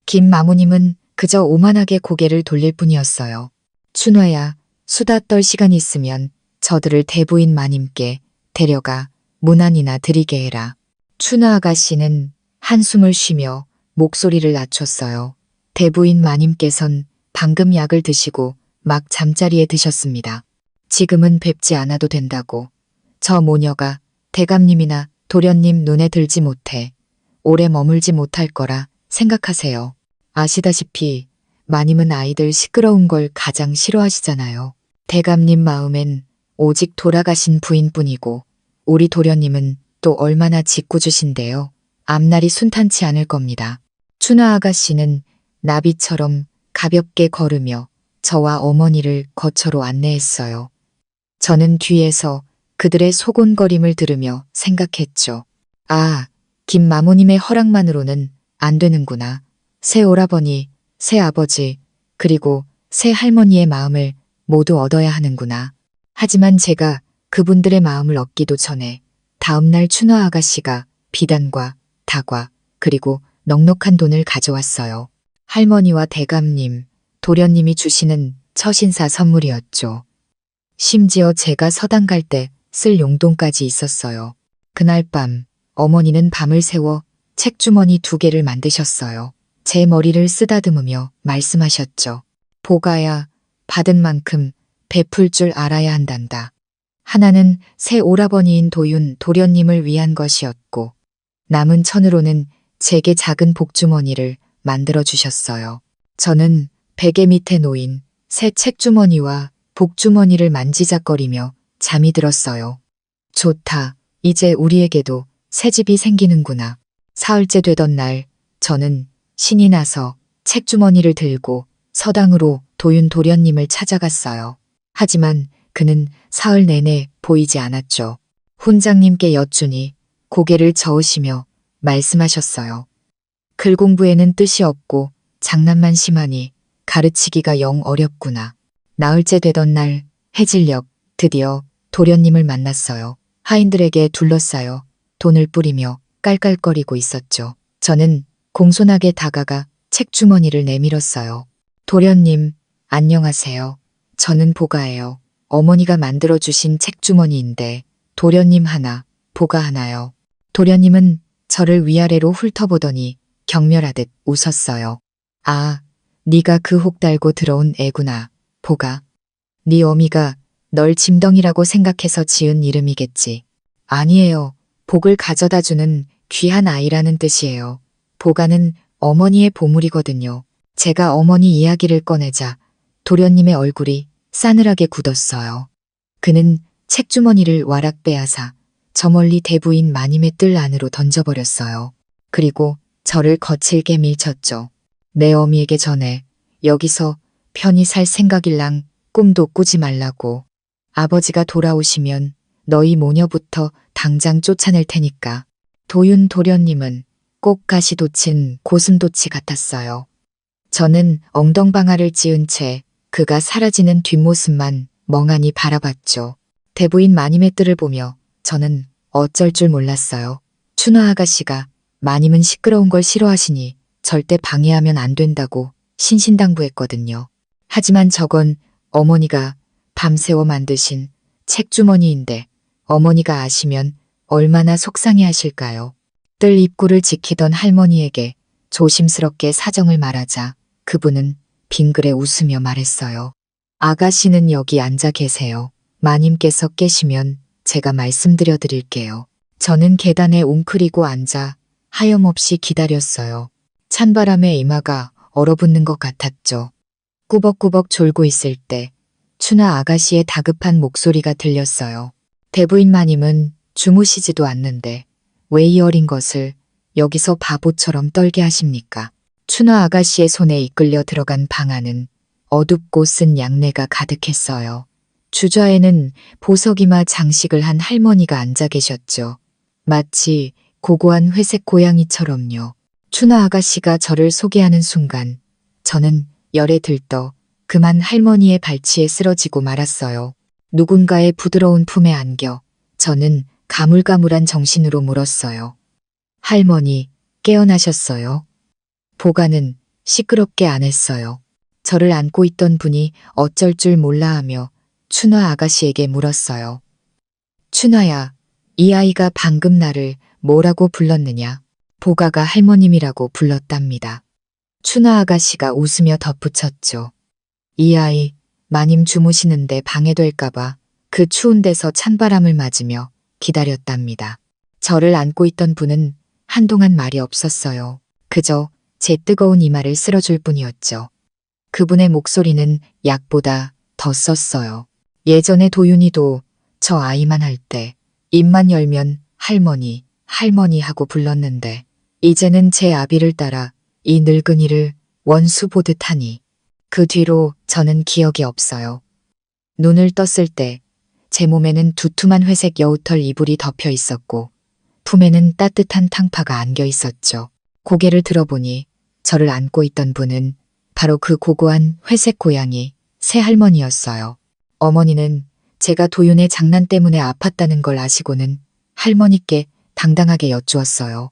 김마모님은 그저 오만하게 고개를 돌릴 뿐이었어요. 춘화야, 수다 떨 시간 있으면 저들을 대부인 마님께 데려가 문안이나 드리게 해라. 춘화 아가씨는 한숨을 쉬며 목소리를 낮췄어요. 대부인 마님께선 방금 약을 드시고 막 잠자리에 드셨습니다. 지금은 뵙지 않아도 된다고. 저 모녀가 대감님이나 도련님 눈에 들지 못해 오래 머물지 못할 거라 생각하세요. 아시다시피 마님은 아이들 시끄러운 걸 가장 싫어하시잖아요. 대감님 마음엔 오직 돌아가신 부인뿐이고 우리 도련님은 또 얼마나 짓궂으신데요. 앞날이 순탄치 않을 겁니다. 춘하 아가씨는 나비처럼 가볍게 걸으며 저와 어머니를 거처로 안내했어요. 저는 뒤에서 그들의 소곤거림을 들으며 생각했죠. 아, 김마모님의 허락만으로는 안 되는구나. 새 오라버니, 새 아버지, 그리고 새 할머니의 마음을 모두 얻어야 하는구나. 하지만 제가 그분들의 마음을 얻기도 전에 다음날 춘화 아가씨가 비단과 다과 그리고 넉넉한 돈을 가져왔어요. 할머니와 대감님, 도련님이 주시는 처신사 선물이었죠. 심지어 제가 서당 갈 때 쓸 용돈까지 있었어요. 그날 밤 어머니는 밤을 새워 책주머니 2개를 만드셨어요. 제 머리를 쓰다듬으며 말씀하셨죠. 보가야, 받은 만큼 베풀 줄 알아야 한단다. 하나는 새 오라버니인 도련님을 위한 것이었고 남은 1,000으로는 제게 작은 복주머니를 만들어 주셨어요. 저는 베개 밑에 놓인 새 책주머니와 복주머니를 만지작거리며 잠이 들었어요. 좋다. 이제 우리에게도 새 집이 생기는구나. 사흘째 되던 날 저는 신이 나서 책주머니를 들고 서당으로 도련님을 찾아갔어요. 하지만 그는 사흘 내내 보이지 않았죠. 훈장님께 여쭈니 고개를 저으시며 말씀하셨어요. 글 공부에는 뜻이 없고 장난만 심하니 가르치기가 영 어렵구나. 나흘째 되던 날 해질녘 드디어 도련님을 만났어요. 하인들에게 둘러싸여 돈을 뿌리며 깔깔거리고 있었죠. 저는 공손하게 다가가 책주머니를 내밀었어요. 도련님, 안녕하세요. 저는 보가예요. 어머니가 만들어주신 책주머니인데 도련님 하나, 보가 하나요. 도련님은 저를 위아래로 훑어보더니 경멸하듯 웃었어요. 아, 네가 그 혹 달고 들어온 애구나, 보가. 네 어미가 널 짐덩이라고 생각해서 지은 이름이겠지. 아니에요. 복을 가져다주는 귀한 아이라는 뜻이에요. 보가는 어머니의 보물이거든요. 제가 어머니 이야기를 꺼내자 도련님의 얼굴이 싸늘하게 굳었어요. 그는 책주머니를 와락 빼앗아 저 멀리 대부인 마님의 뜰 안으로 던져버렸어요. 그리고 저를 거칠게 밀쳤죠. 내 어미에게 전해 여기서 편히 살 생각일랑 꿈도 꾸지 말라고. 아버지가 돌아오시면 너희 모녀부터 당장 쫓아낼 테니까. 도련님은 꼭 가시돋친 고슴도치 같았어요. 저는 엉덩방아를 찧은 채 그가 사라지는 뒷모습만 멍하니 바라봤죠. 대부인 마님의 뜰을 보며 저는 어쩔 줄 몰랐어요. 춘화 아가씨가 마님은 시끄러운 걸 싫어하시니 절대 방해하면 안 된다고 신신당부했거든요. 하지만 저건 어머니가 밤새워 만드신 책주머니인데 어머니가 아시면 얼마나 속상해 하실까요? 뜰 입구를 지키던 할머니에게 조심스럽게 사정을 말하자 그분은 빙그레 웃으며 말했어요. 아가씨는 여기 앉아 계세요. 마님께서 깨시면 제가 말씀드려 드릴게요. 저는 계단에 웅크리고 앉아 하염없이 기다렸어요. 찬바람에 이마가 얼어붙는 것 같았죠. 꾸벅꾸벅 졸고 있을 때 춘하 아가씨의 다급한 목소리가 들렸어요. 대부인 마님은 주무시지도 않는데 왜 이 어린 것을 여기서 바보처럼 떨게 하십니까? 춘하 아가씨의 손에 이끌려 들어간 방 안은 어둡고 쓴 양내가 가득했어요. 주좌에는 보석이마 장식을 한 할머니가 앉아 계셨죠. 마치 고고한 회색 고양이처럼요. 춘하 아가씨가 저를 소개하는 순간 저는 열에 들떠 그만 할머니의 발치에 쓰러지고 말았어요. 누군가의 부드러운 품에 안겨 저는 가물가물한 정신으로 물었어요. 할머니, 깨어나셨어요? 보가는 시끄럽게 안 했어요. 저를 안고 있던 분이 어쩔 줄 몰라 하며 춘화 아가씨에게 물었어요. 춘화야, 이 아이가 방금 나를 뭐라고 불렀느냐? 보가가 할머님이라고 불렀답니다. 춘화 아가씨가 웃으며 덧붙였죠. 이 아이 마님 주무시는데 방해될까봐 그 추운 데서 찬바람을 맞으며 기다렸답니다. 저를 안고 있던 분은 한동안 말이 없었어요. 그저 제 뜨거운 이마를 쓸어줄 뿐이었죠. 그분의 목소리는 약보다 더 썼어요. 예전에 도윤이도 저 아이만 할 때 입만 열면 할머니, 할머니 하고 불렀는데 이제는 제 아비를 따라 이 늙은이를 원수 보듯 하니 그 뒤로 저는 기억이 없어요. 눈을 떴을 때 제 몸에는 두툼한 회색 여우털 이불이 덮여 있었고 품에는 따뜻한 탕파가 안겨 있었죠. 고개를 들어보니 저를 안고 있던 분은 바로 그 고고한 회색 고양이 새할머니였어요. 어머니는 제가 도윤의 장난 때문에 아팠다는 걸 아시고는 할머니께 당당하게 여쭈었어요.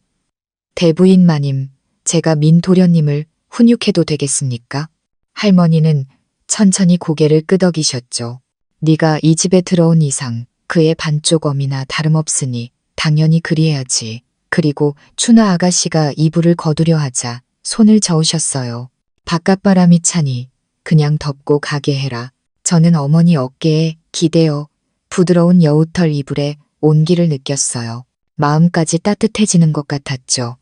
대부인 마님, 제가 민도련님을 훈육해도 되겠습니까? 할머니는 천천히 고개를 끄덕이셨죠. 네가 이 집에 들어온 이상 그의 반쪽 어미나 다름없으니 당연히 그리해야지. 그리고 춘화 아가씨가 이불을 거두려 하자 손을 저으셨어요. 바깥바람이 차니 그냥 덮고 가게 해라. 저는 어머니 어깨에 기대어 부드러운 여우털 이불에 온기를 느꼈어요. 마음까지 따뜻해지는 것 같았죠.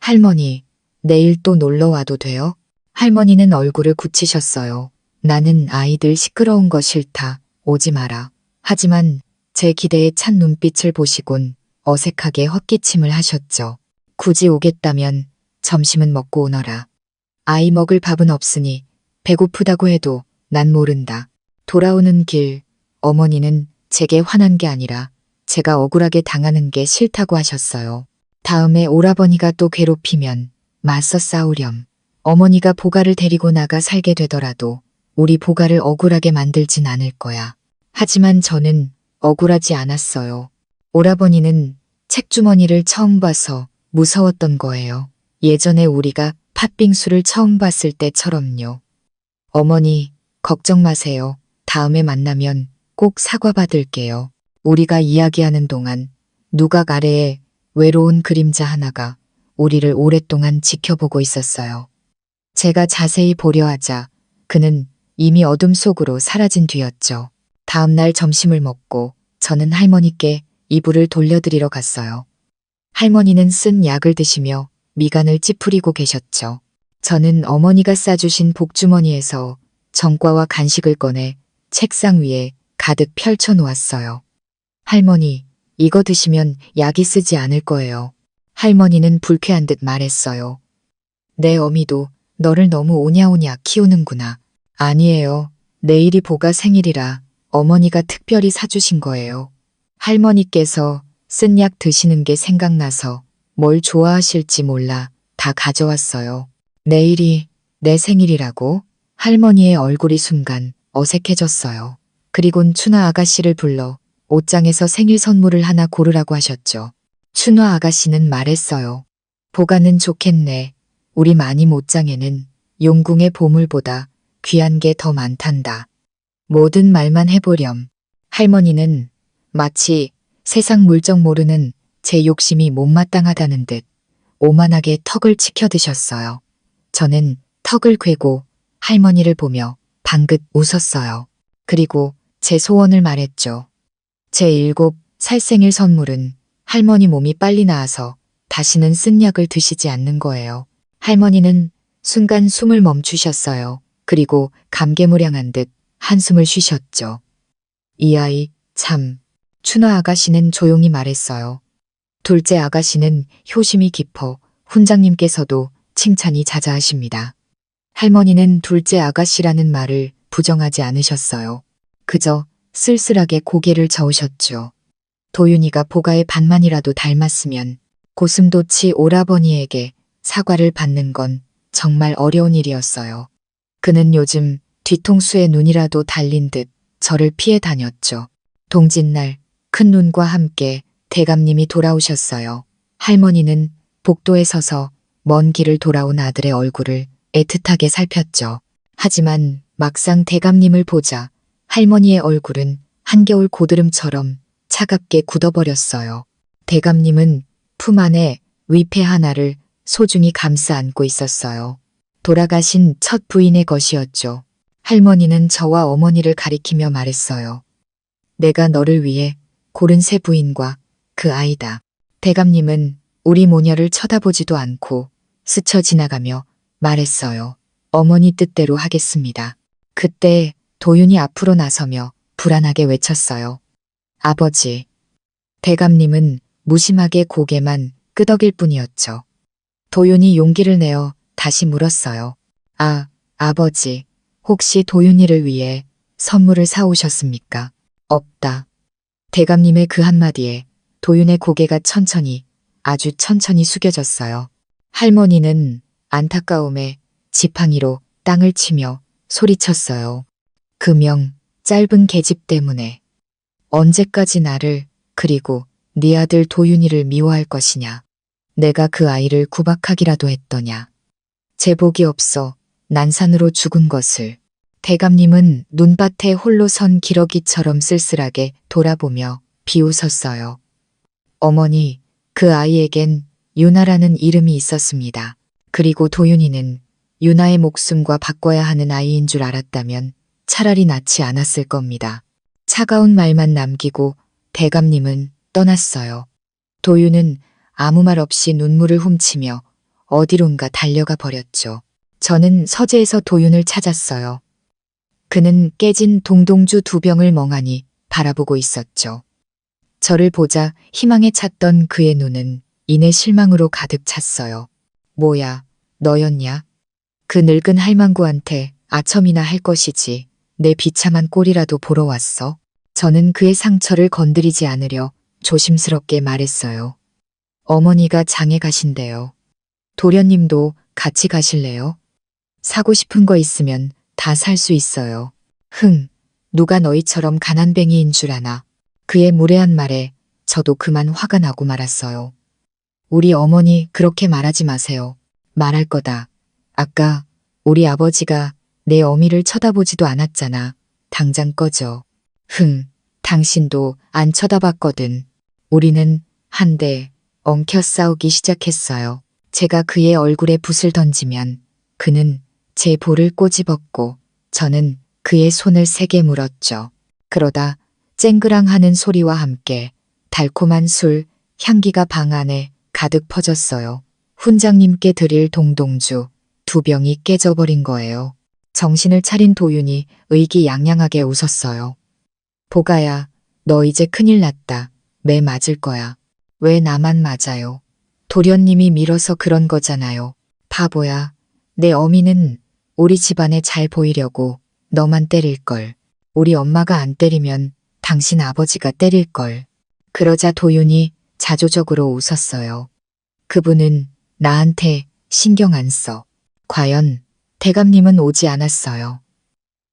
할머니, 내일 또 놀러 와도 돼요? 할머니는 얼굴을 굳히셨어요. 나는 아이들 시끄러운 거 싫다. 오지 마라. 하지만 제 기대에 찬 눈빛을 보시곤 어색하게 헛기침을 하셨죠. 굳이 오겠다면 점심은 먹고 오너라. 아이 먹을 밥은 없으니 배고프다고 해도 난 모른다. 돌아오는 길 어머니는 제게 화난 게 아니라 제가 억울하게 당하는 게 싫다고 하셨어요. 다음에 오라버니가 또 괴롭히면 맞서 싸우렴. 어머니가 보가를 데리고 나가 살게 되더라도 우리 보가를 억울하게 만들진 않을 거야. 하지만 저는 억울하지 않았어요. 오라버니는 책주머니를 처음 봐서 무서웠던 거예요. 예전에 우리가 팥빙수를 처음 봤을 때처럼요. 어머니, 걱정 마세요. 다음에 만나면 꼭 사과받을게요. 우리가 이야기하는 동안 누각 아래에 외로운 그림자 하나가 우리를 오랫동안 지켜보고 있었어요. 제가 자세히 보려 하자 그는 이미 어둠 속으로 사라진 뒤였죠. 다음 날 점심을 먹고 저는 할머니께 이불을 돌려드리러 갔어요. 할머니는 쓴 약을 드시며 미간을 찌푸리고 계셨죠. 저는 어머니가 싸주신 복주머니에서 정과와 간식을 꺼내 책상 위에 가득 펼쳐 놓았어요. 할머니, 이거 드시면 약이 쓰지 않을 거예요. 할머니는 불쾌한 듯 말했어요. 내 어미도 너를 너무 오냐오냐 키우는구나. 아니에요. 내일이 보가 생일이라 어머니가 특별히 사주신 거예요. 할머니께서 쓴 약 드시는 게 생각나서 뭘 좋아하실지 몰라 다 가져왔어요. 내일이 내 생일이라고? 할머니의 얼굴이 순간 어색해졌어요. 그리곤 춘화 아가씨를 불러 옷장에서 생일 선물을 하나 고르라고 하셨죠. 춘화 아가씨는 말했어요. 보가는 좋겠네. 우리 마님 옷장에는 용궁의 보물보다 귀한 게 더 많단다. 모든 말만 해보렴. 할머니는 마치 세상 물정 모르는 제 욕심이 못마땅하다는 듯 오만하게 턱을 치켜드셨어요. 저는 턱을 괸고 할머니를 보며 방긋 웃었어요. 그리고 제 소원을 말했죠. 제 7살 생일 선물은 할머니 몸이 빨리 나아서 다시는 쓴 약을 드시지 않는 거예요. 할머니는 순간 숨을 멈추셨어요. 그리고 감개무량한 듯 한숨을 쉬셨죠. 이 아이 참. 춘화 아가씨는 조용히 말했어요. 둘째 아가씨는 효심이 깊어 훈장님께서도 칭찬이 자자하십니다. 할머니는 둘째 아가씨라는 말을 부정하지 않으셨어요. 그저 쓸쓸하게 고개를 저으셨죠. 도윤이가 보가의 반만이라도 닮았으면 고슴도치 오라버니에게 사과를 받는 건 정말 어려운 일이었어요. 그는 요즘 뒤통수에 눈이라도 달린 듯 저를 피해 다녔죠. 동짓날 큰 눈과 함께 대감님이 돌아오셨어요. 할머니는 복도에 서서 먼 길을 돌아온 아들의 얼굴을 애틋하게 살폈죠. 하지만 막상 대감님을 보자 할머니의 얼굴은 한겨울 고드름처럼 차갑게 굳어버렸어요. 대감님은 품 안에 위패 하나를 소중히 감싸 안고 있었어요. 돌아가신 첫 부인의 것이었죠. 할머니는 저와 어머니를 가리키며 말했어요. 내가 너를 위해 고른 새 부인과 그 아이다. 대감님은 우리 모녀를 쳐다보지도 않고 스쳐 지나가며 말했어요. 어머니 뜻대로 하겠습니다. 그때 도윤이 앞으로 나서며 불안하게 외쳤어요. 아버지. 대감님은 무심하게 고개만 끄덕일 뿐이었죠. 도윤이 용기를 내어 다시 물었어요. 아, 아버지. 혹시 도윤이를 위해 선물을 사오셨습니까? 없다. 대감님의 그 한마디에 도윤의 고개가 천천히, 아주 천천히 숙여졌어요. 할머니는 안타까움에 지팡이로 땅을 치며 소리쳤어요. 그명 짧은 계집 때문에 언제까지 나를 그리고 네 아들 도윤이를 미워할 것이냐. 내가 그 아이를 구박하기라도 했더냐. 제복이 없어 난산으로 죽은 것을. 대감님은 눈밭에 홀로 선 기러기처럼 쓸쓸하게 돌아보며 비웃었어요. 어머니, 그 아이에겐 유나라는 이름이 있었습니다. 그리고 도윤이는 유나의 목숨과 바꿔야 하는 아이인 줄 알았다면 차라리 낳지 않았을 겁니다. 차가운 말만 남기고 대감님은 떠났어요. 도윤은 아무 말 없이 눈물을 훔치며 어디론가 달려가 버렸죠. 저는 서재에서 도윤을 찾았어요. 그는 깨진 동동주 2병을 멍하니 바라보고 있었죠. 저를 보자 희망에 찼던 그의 눈은 이내 실망으로 가득 찼어요. 뭐야, 너였냐? 그 늙은 할망구한테 아첨이나 할 것이지. 내 비참한 꼴이라도 보러 왔어. 저는 그의 상처를 건드리지 않으려 조심스럽게 말했어요. 어머니가 장에 가신대요. 도련님도 같이 가실래요? 사고 싶은 거 있으면 다 살 수 있어요. 누가 너희처럼 가난뱅이인 줄 아나. 그의 무례한 말에 저도 그만 화가 나고 말았어요. 우리 어머니 그렇게 말하지 마세요. 말할 거다. 아까 우리 아버지가 내 어미를 쳐다보지도 않았잖아. 당장 꺼져. 당신도 안 쳐다봤거든. 우리는 한데 엉켜 싸우기 시작했어요. 제가 그의 얼굴에 붓을 던지면 그는 제 볼을 꼬집었고 저는 그의 손을 세게 물었죠. 그러다 쨍그랑하는 소리와 함께 달콤한 술 향기가 방 안에 가득 퍼졌어요. 훈장님께 드릴 동동주 2병이 깨져버린 거예요. 정신을 차린 도윤이 의기양양하게 웃었어요. 보가야, 너 이제 큰일 났다. 매 맞을 거야. 왜 나만 맞아요? 도련님이 밀어서 그런 거잖아요. 바보야. 내 어미는 우리 집안에 잘 보이려고 너만 때릴걸. 우리 엄마가 안 때리면 당신 아버지가 때릴걸. 그러자 도윤이 자조적으로 웃었어요. 그분은 나한테 신경 안 써. 과연 대감님은 오지 않았어요.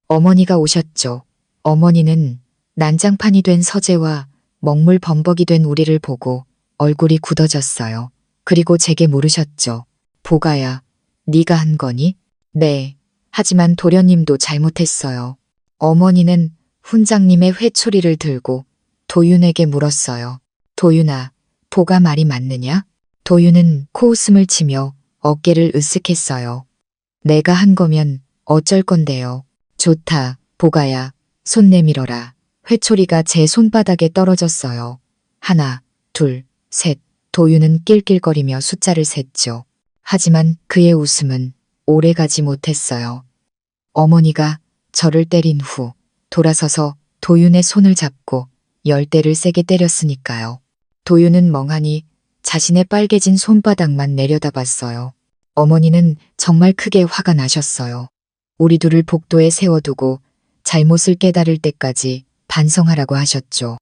어머니가 오셨죠. 어머니는 난장판이 된 서재와 먹물 범벅이 된 우리를 보고 얼굴이 굳어졌어요. 그리고 제게 물으셨죠. 보가야, 네가 한 거니? 네. 하지만 도련님도 잘못했어요. 어머니는 훈장님의 회초리를 들고 도윤에게 물었어요. 도윤아, 보가 말이 맞느냐? 도윤은 코웃음을 치며 어깨를 으쓱했어요. 내가 한 거면 어쩔 건데요. 좋다, 보가야. 손 내밀어라. 회초리가 제 손바닥에 떨어졌어요. 하나, 둘, 셋. 도윤은 낄낄거리며 숫자를 셌죠. 하지만 그의 웃음은 오래 가지 못했어요. 어머니가 저를 때린 후 돌아서서 도윤의 손을 잡고 10대를 세게 때렸으니까요. 도윤은 멍하니 자신의 빨개진 손바닥만 내려다봤어요. 어머니는 정말 크게 화가 나셨어요. 우리 둘을 복도에 세워두고 잘못을 깨달을 때까지 반성하라고 하셨죠.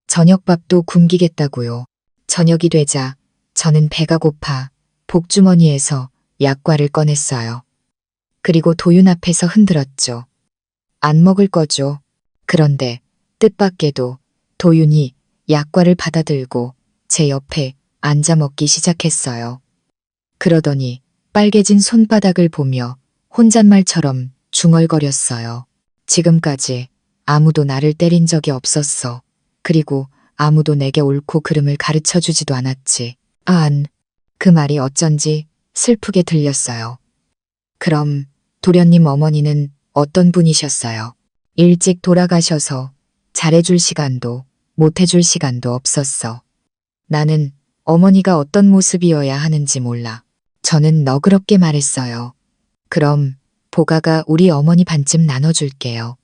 저녁밥도 굶기겠다고요. 저녁이 되자 저는 배가 고파 복주머니에서 약과를 꺼냈어요. 그리고 도윤 앞에서 흔들었죠. 안 먹을 거죠. 그런데 뜻밖에도 도윤이 약과를 받아들고 제 옆에 앉아 먹기 시작했어요. 그러더니 빨개진 손바닥을 보며 혼잣말처럼 중얼거렸어요. 지금까지 아무도 나를 때린 적이 없었어. 그리고 아무도 내게 옳고 그름을 가르쳐 주지도 않았지. 그 말이 어쩐지 슬프게 들렸어요. 그럼 도련님 어머니는 어떤 분이셨어요? 일찍 돌아가셔서 잘해줄 시간도 못해줄 시간도 없었어. 나는 어머니가 어떤 모습이어야 하는지 몰라. 저는 너그럽게 말했어요. 그럼 보가가 우리 어머니 반쯤 나눠줄게요.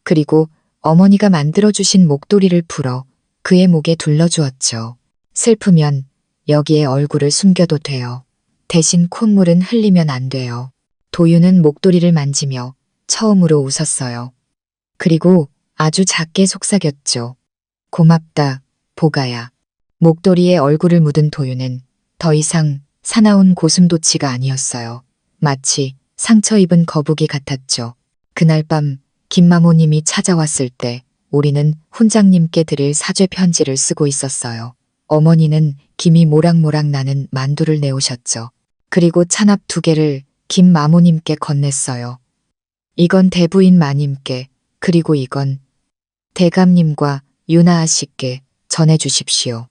그리고 어머니가 만들어주신 목도리를 풀어 그의 목에 둘러주었죠. 슬프면 여기에 얼굴을 숨겨도 돼요. 대신 콧물은 흘리면 안 돼요. 도윤은 목도리를 만지며 처음으로 웃었어요. 그리고 아주 작게 속삭였죠. 고맙다, 보가야. 목도리에 얼굴을 묻은 도윤은 더 이상 사나운 고슴도치가 아니었어요. 마치 상처 입은 거북이 같았죠. 그날 밤 김마모님이 찾아왔을 때 우리는 훈장님께 드릴 사죄 편지를 쓰고 있었어요. 어머니는 김이 모락모락 나는 만두를 내오셨죠. 그리고 찬압 2개를 김마모님께 건넸어요. 이건 대부인 마님께, 그리고 이건 대감님과 유나아 씨께 전해주십시오.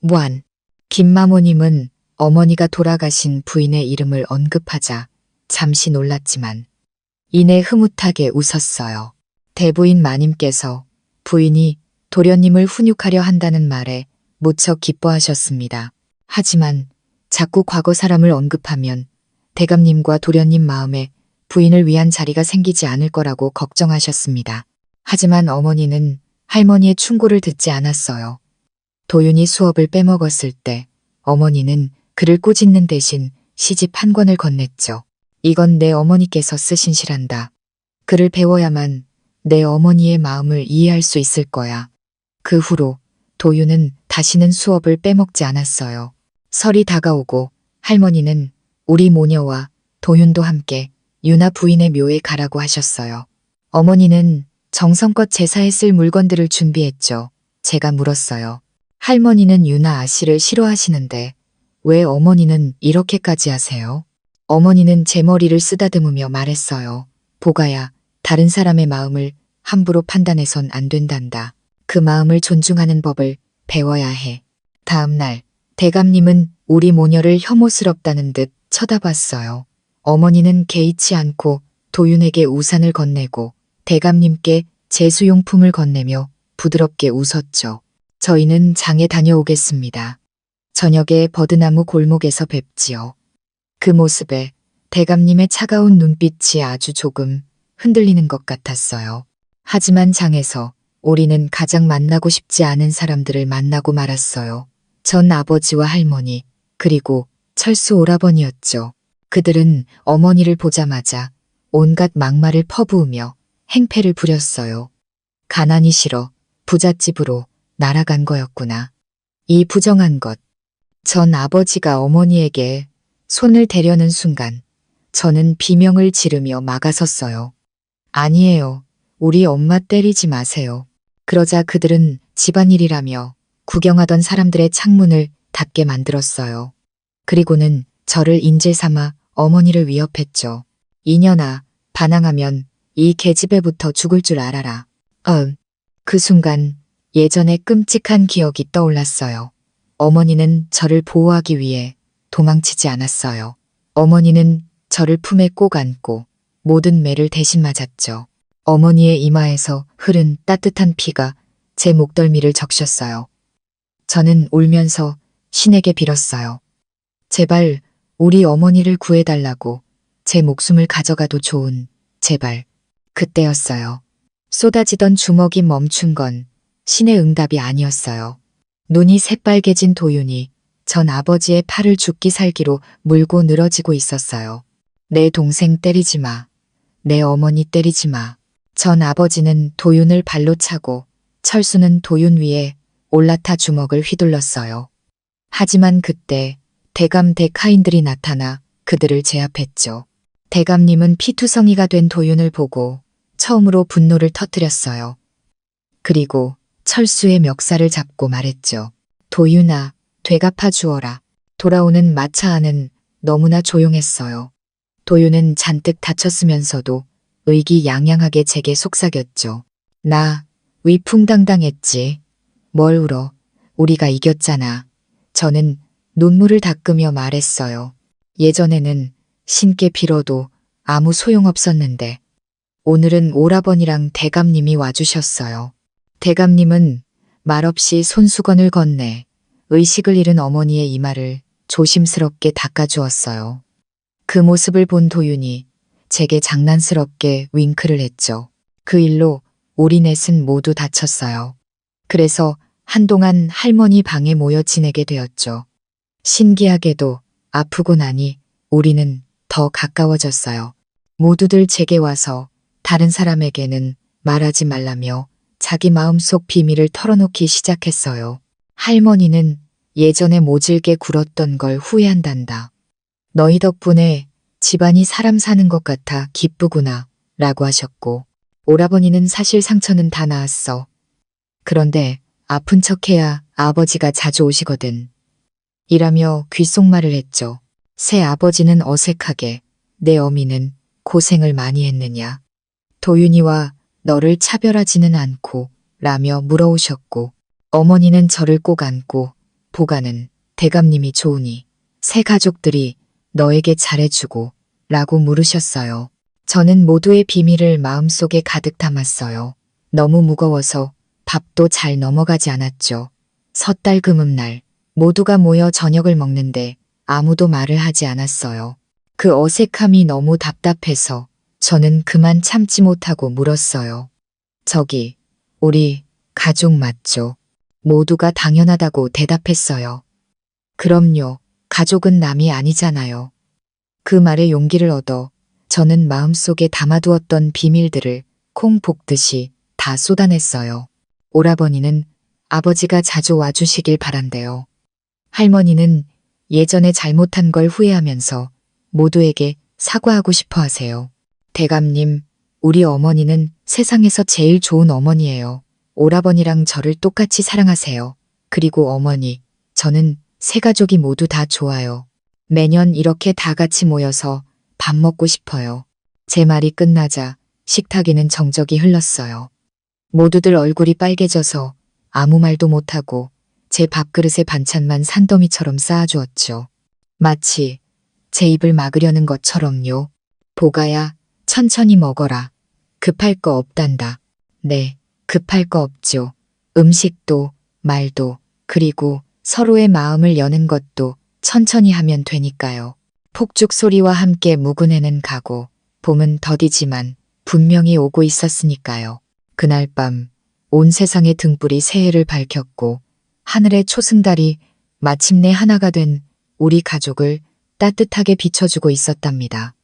무한. 김마모님은 어머니가 돌아가신 부인의 이름을 언급하자 잠시 놀랐지만 이내 흐뭇하게 웃었어요. 대부인 마님께서 부인이 도련님을 훈육하려 한다는 말에 무척 기뻐하셨습니다. 하지만 자꾸 과거 사람을 언급하면 대감님과 도련님 마음에 부인을 위한 자리가 생기지 않을 거라고 걱정하셨습니다. 하지만 어머니는 할머니의 충고를 듣지 않았어요. 도윤이 수업을 빼먹었을 때 어머니는 그를 꾸짖는 대신 시집 한 권을 건넸죠. 이건 내 어머니께서 쓰신 시란다. 글을 배워야만 내 어머니의 마음을 이해할 수 있을 거야. 그 후로 도윤은 다시는 수업을 빼먹지 않았어요. 설이 다가오고 할머니는 우리 모녀와 도윤도 함께 유나 부인의 묘에 가라고 하셨어요. 어머니는 정성껏 제사에 쓸 물건들을 준비했죠. 제가 물었어요. 할머니는 유나 아씨를 싫어하시는데 왜 어머니는 이렇게까지 하세요? 어머니는 제 머리를 쓰다듬으며 말했어요. 보가야, 다른 사람의 마음을 함부로 판단해선 안 된단다. 그 마음을 존중하는 법을 배워야 해. 다음 날 대감님은 우리 모녀를 혐오스럽다는 듯 쳐다봤어요. 어머니는 개의치 않고 도윤에게 우산을 건네고 대감님께 제수용품을 건네며 부드럽게 웃었죠. 저희는 장에 다녀오겠습니다. 저녁에 버드나무 골목에서 뵙지요. 그 모습에 대감님의 차가운 눈빛이 아주 조금 흔들리는 것 같았어요. 하지만 장에서 우리는 가장 만나고 싶지 않은 사람들을 만나고 말았어요. 전 아버지와 할머니, 그리고 철수 오라버니였죠. 그들은 어머니를 보자마자 온갖 막말을 퍼부으며 행패를 부렸어요. 가난이 싫어 부잣집으로 날아간 거였구나. 이 부정한 것. 전 아버지가 어머니에게 손을 대려는 순간 저는 비명을 지르며 막아섰어요. 아니에요. 우리 엄마 때리지 마세요. 그러자 그들은 집안일이라며 구경하던 사람들의 창문을 닫게 만들었어요. 그리고는 저를 인질 삼아 어머니를 위협했죠. 이년아, 반항하면 이 계집애부터 죽을 줄 알아라. 그 순간 예전의 끔찍한 기억이 떠올랐어요. 어머니는 저를 보호하기 위해 도망치지 않았어요. 어머니는 저를 품에 꼭 안고 모든 매를 대신 맞았죠. 어머니의 이마에서 흐른 따뜻한 피가 제 목덜미를 적셨어요. 저는 울면서 신에게 빌었어요. 제발 우리 어머니를 구해달라고. 제 목숨을 가져가도 좋은, 제발. 그때였어요. 쏟아지던 주먹이 멈춘 건 신의 응답이 아니었어요. 눈이 새빨개진 도윤이 전 아버지의 팔을 죽기 살기로 물고 늘어지고 있었어요. 내 동생 때리지 마. 내 어머니 때리지 마. 전 아버지는 도윤을 발로 차고 철수는 도윤 위에 올라타 주먹을 휘둘렀어요. 하지만 그때 대감 대카인들이 나타나 그들을 제압했죠. 대감님은 피투성이가 된 도윤을 보고 처음으로 분노를 터뜨렸어요. 그리고 철수의 멱살을 잡고 말했죠. 도윤아, 되갚아 주어라. 돌아오는 마차 안은 너무나 조용했어요. 도윤은 잔뜩 다쳤으면서도 의기양양하게 제게 속삭였죠. 나 위풍당당했지. 뭘 울어. 우리가 이겼잖아. 저는 눈물을 닦으며 말했어요. 예전에는 신께 빌어도 아무 소용없었는데 오늘은 오라버니랑 대감님이 와주셨어요. 대감님은 말없이 손수건을 건네 의식을 잃은 어머니의 이마를 조심스럽게 닦아주었어요. 그 모습을 본 도윤이 제게 장난스럽게 윙크를 했죠. 그 일로 우리 넷은 모두 다쳤어요. 그래서 한동안 할머니 방에 모여 지내게 되었죠. 신기하게도 아프고 나니 우리는 더 가까워졌어요. 모두들 제게 와서 다른 사람에게는 말하지 말라며 자기 마음속 비밀을 털어놓기 시작했어요. 할머니는 예전에 모질게 굴었던 걸 후회한단다. 너희 덕분에 집안이 사람 사는 것 같아 기쁘구나 라고 하셨고, 오라버니는 사실 상처는 다 나았어. 그런데 아픈 척해야 아버지가 자주 오시거든. 이라며 귓속말을 했죠. 새 아버지는 어색하게 내 어미는 고생을 많이 했느냐. 도윤이와 너를 차별하지는 않고 라며 물어오셨고, 어머니는 저를 꼭 안고 보가는 대감님이 좋으니 새 가족들이 너에게 잘해주고 라고 물으셨어요. 저는 모두의 비밀을 마음속에 가득 담았어요. 너무 무거워서 밥도 잘 넘어가지 않았죠. 섣달 금음날 모두가 모여 저녁을 먹는데 아무도 말을 하지 않았어요. 그 어색함이 너무 답답해서 저는 그만 참지 못하고 물었어요. 저기, 우리 가족 맞죠? 모두가 당연하다고 대답했어요. 그럼요. 가족은 남이 아니잖아요. 그 말에 용기를 얻어 저는 마음속에 담아두었던 비밀들을 콩 볶듯이 다 쏟아냈어요. 오라버니는 아버지가 자주 와주시길 바란대요. 할머니는 예전에 잘못한 걸 후회하면서 모두에게 사과하고 싶어 하세요. 대감님, 우리 어머니는 세상에서 제일 좋은 어머니예요. 오라버니랑 저를 똑같이 사랑하세요. 그리고 어머니, 저는 세 가족이 모두 다 좋아요. 매년 이렇게 다 같이 모여서 밥 먹고 싶어요. 제 말이 끝나자 식탁에는 정적이 흘렀어요. 모두들 얼굴이 빨개져서 아무 말도 못하고 제 밥그릇에 반찬만 산더미처럼 쌓아주었죠. 마치 제 입을 막으려는 것처럼요. 보가야, 천천히 먹어라. 급할 거 없단다. 네, 급할 거 없죠. 음식도, 말도, 그리고 서로의 마음을 여는 것도 천천히 하면 되니까요. 폭죽 소리와 함께 묵은 해는 가고 봄은 더디지만 분명히 오고 있었으니까요. 그날 밤 온 세상의 등불이 새해를 밝혔고 하늘의 초승달이 마침내 하나가 된 우리 가족을 따뜻하게 비춰주고 있었답니다.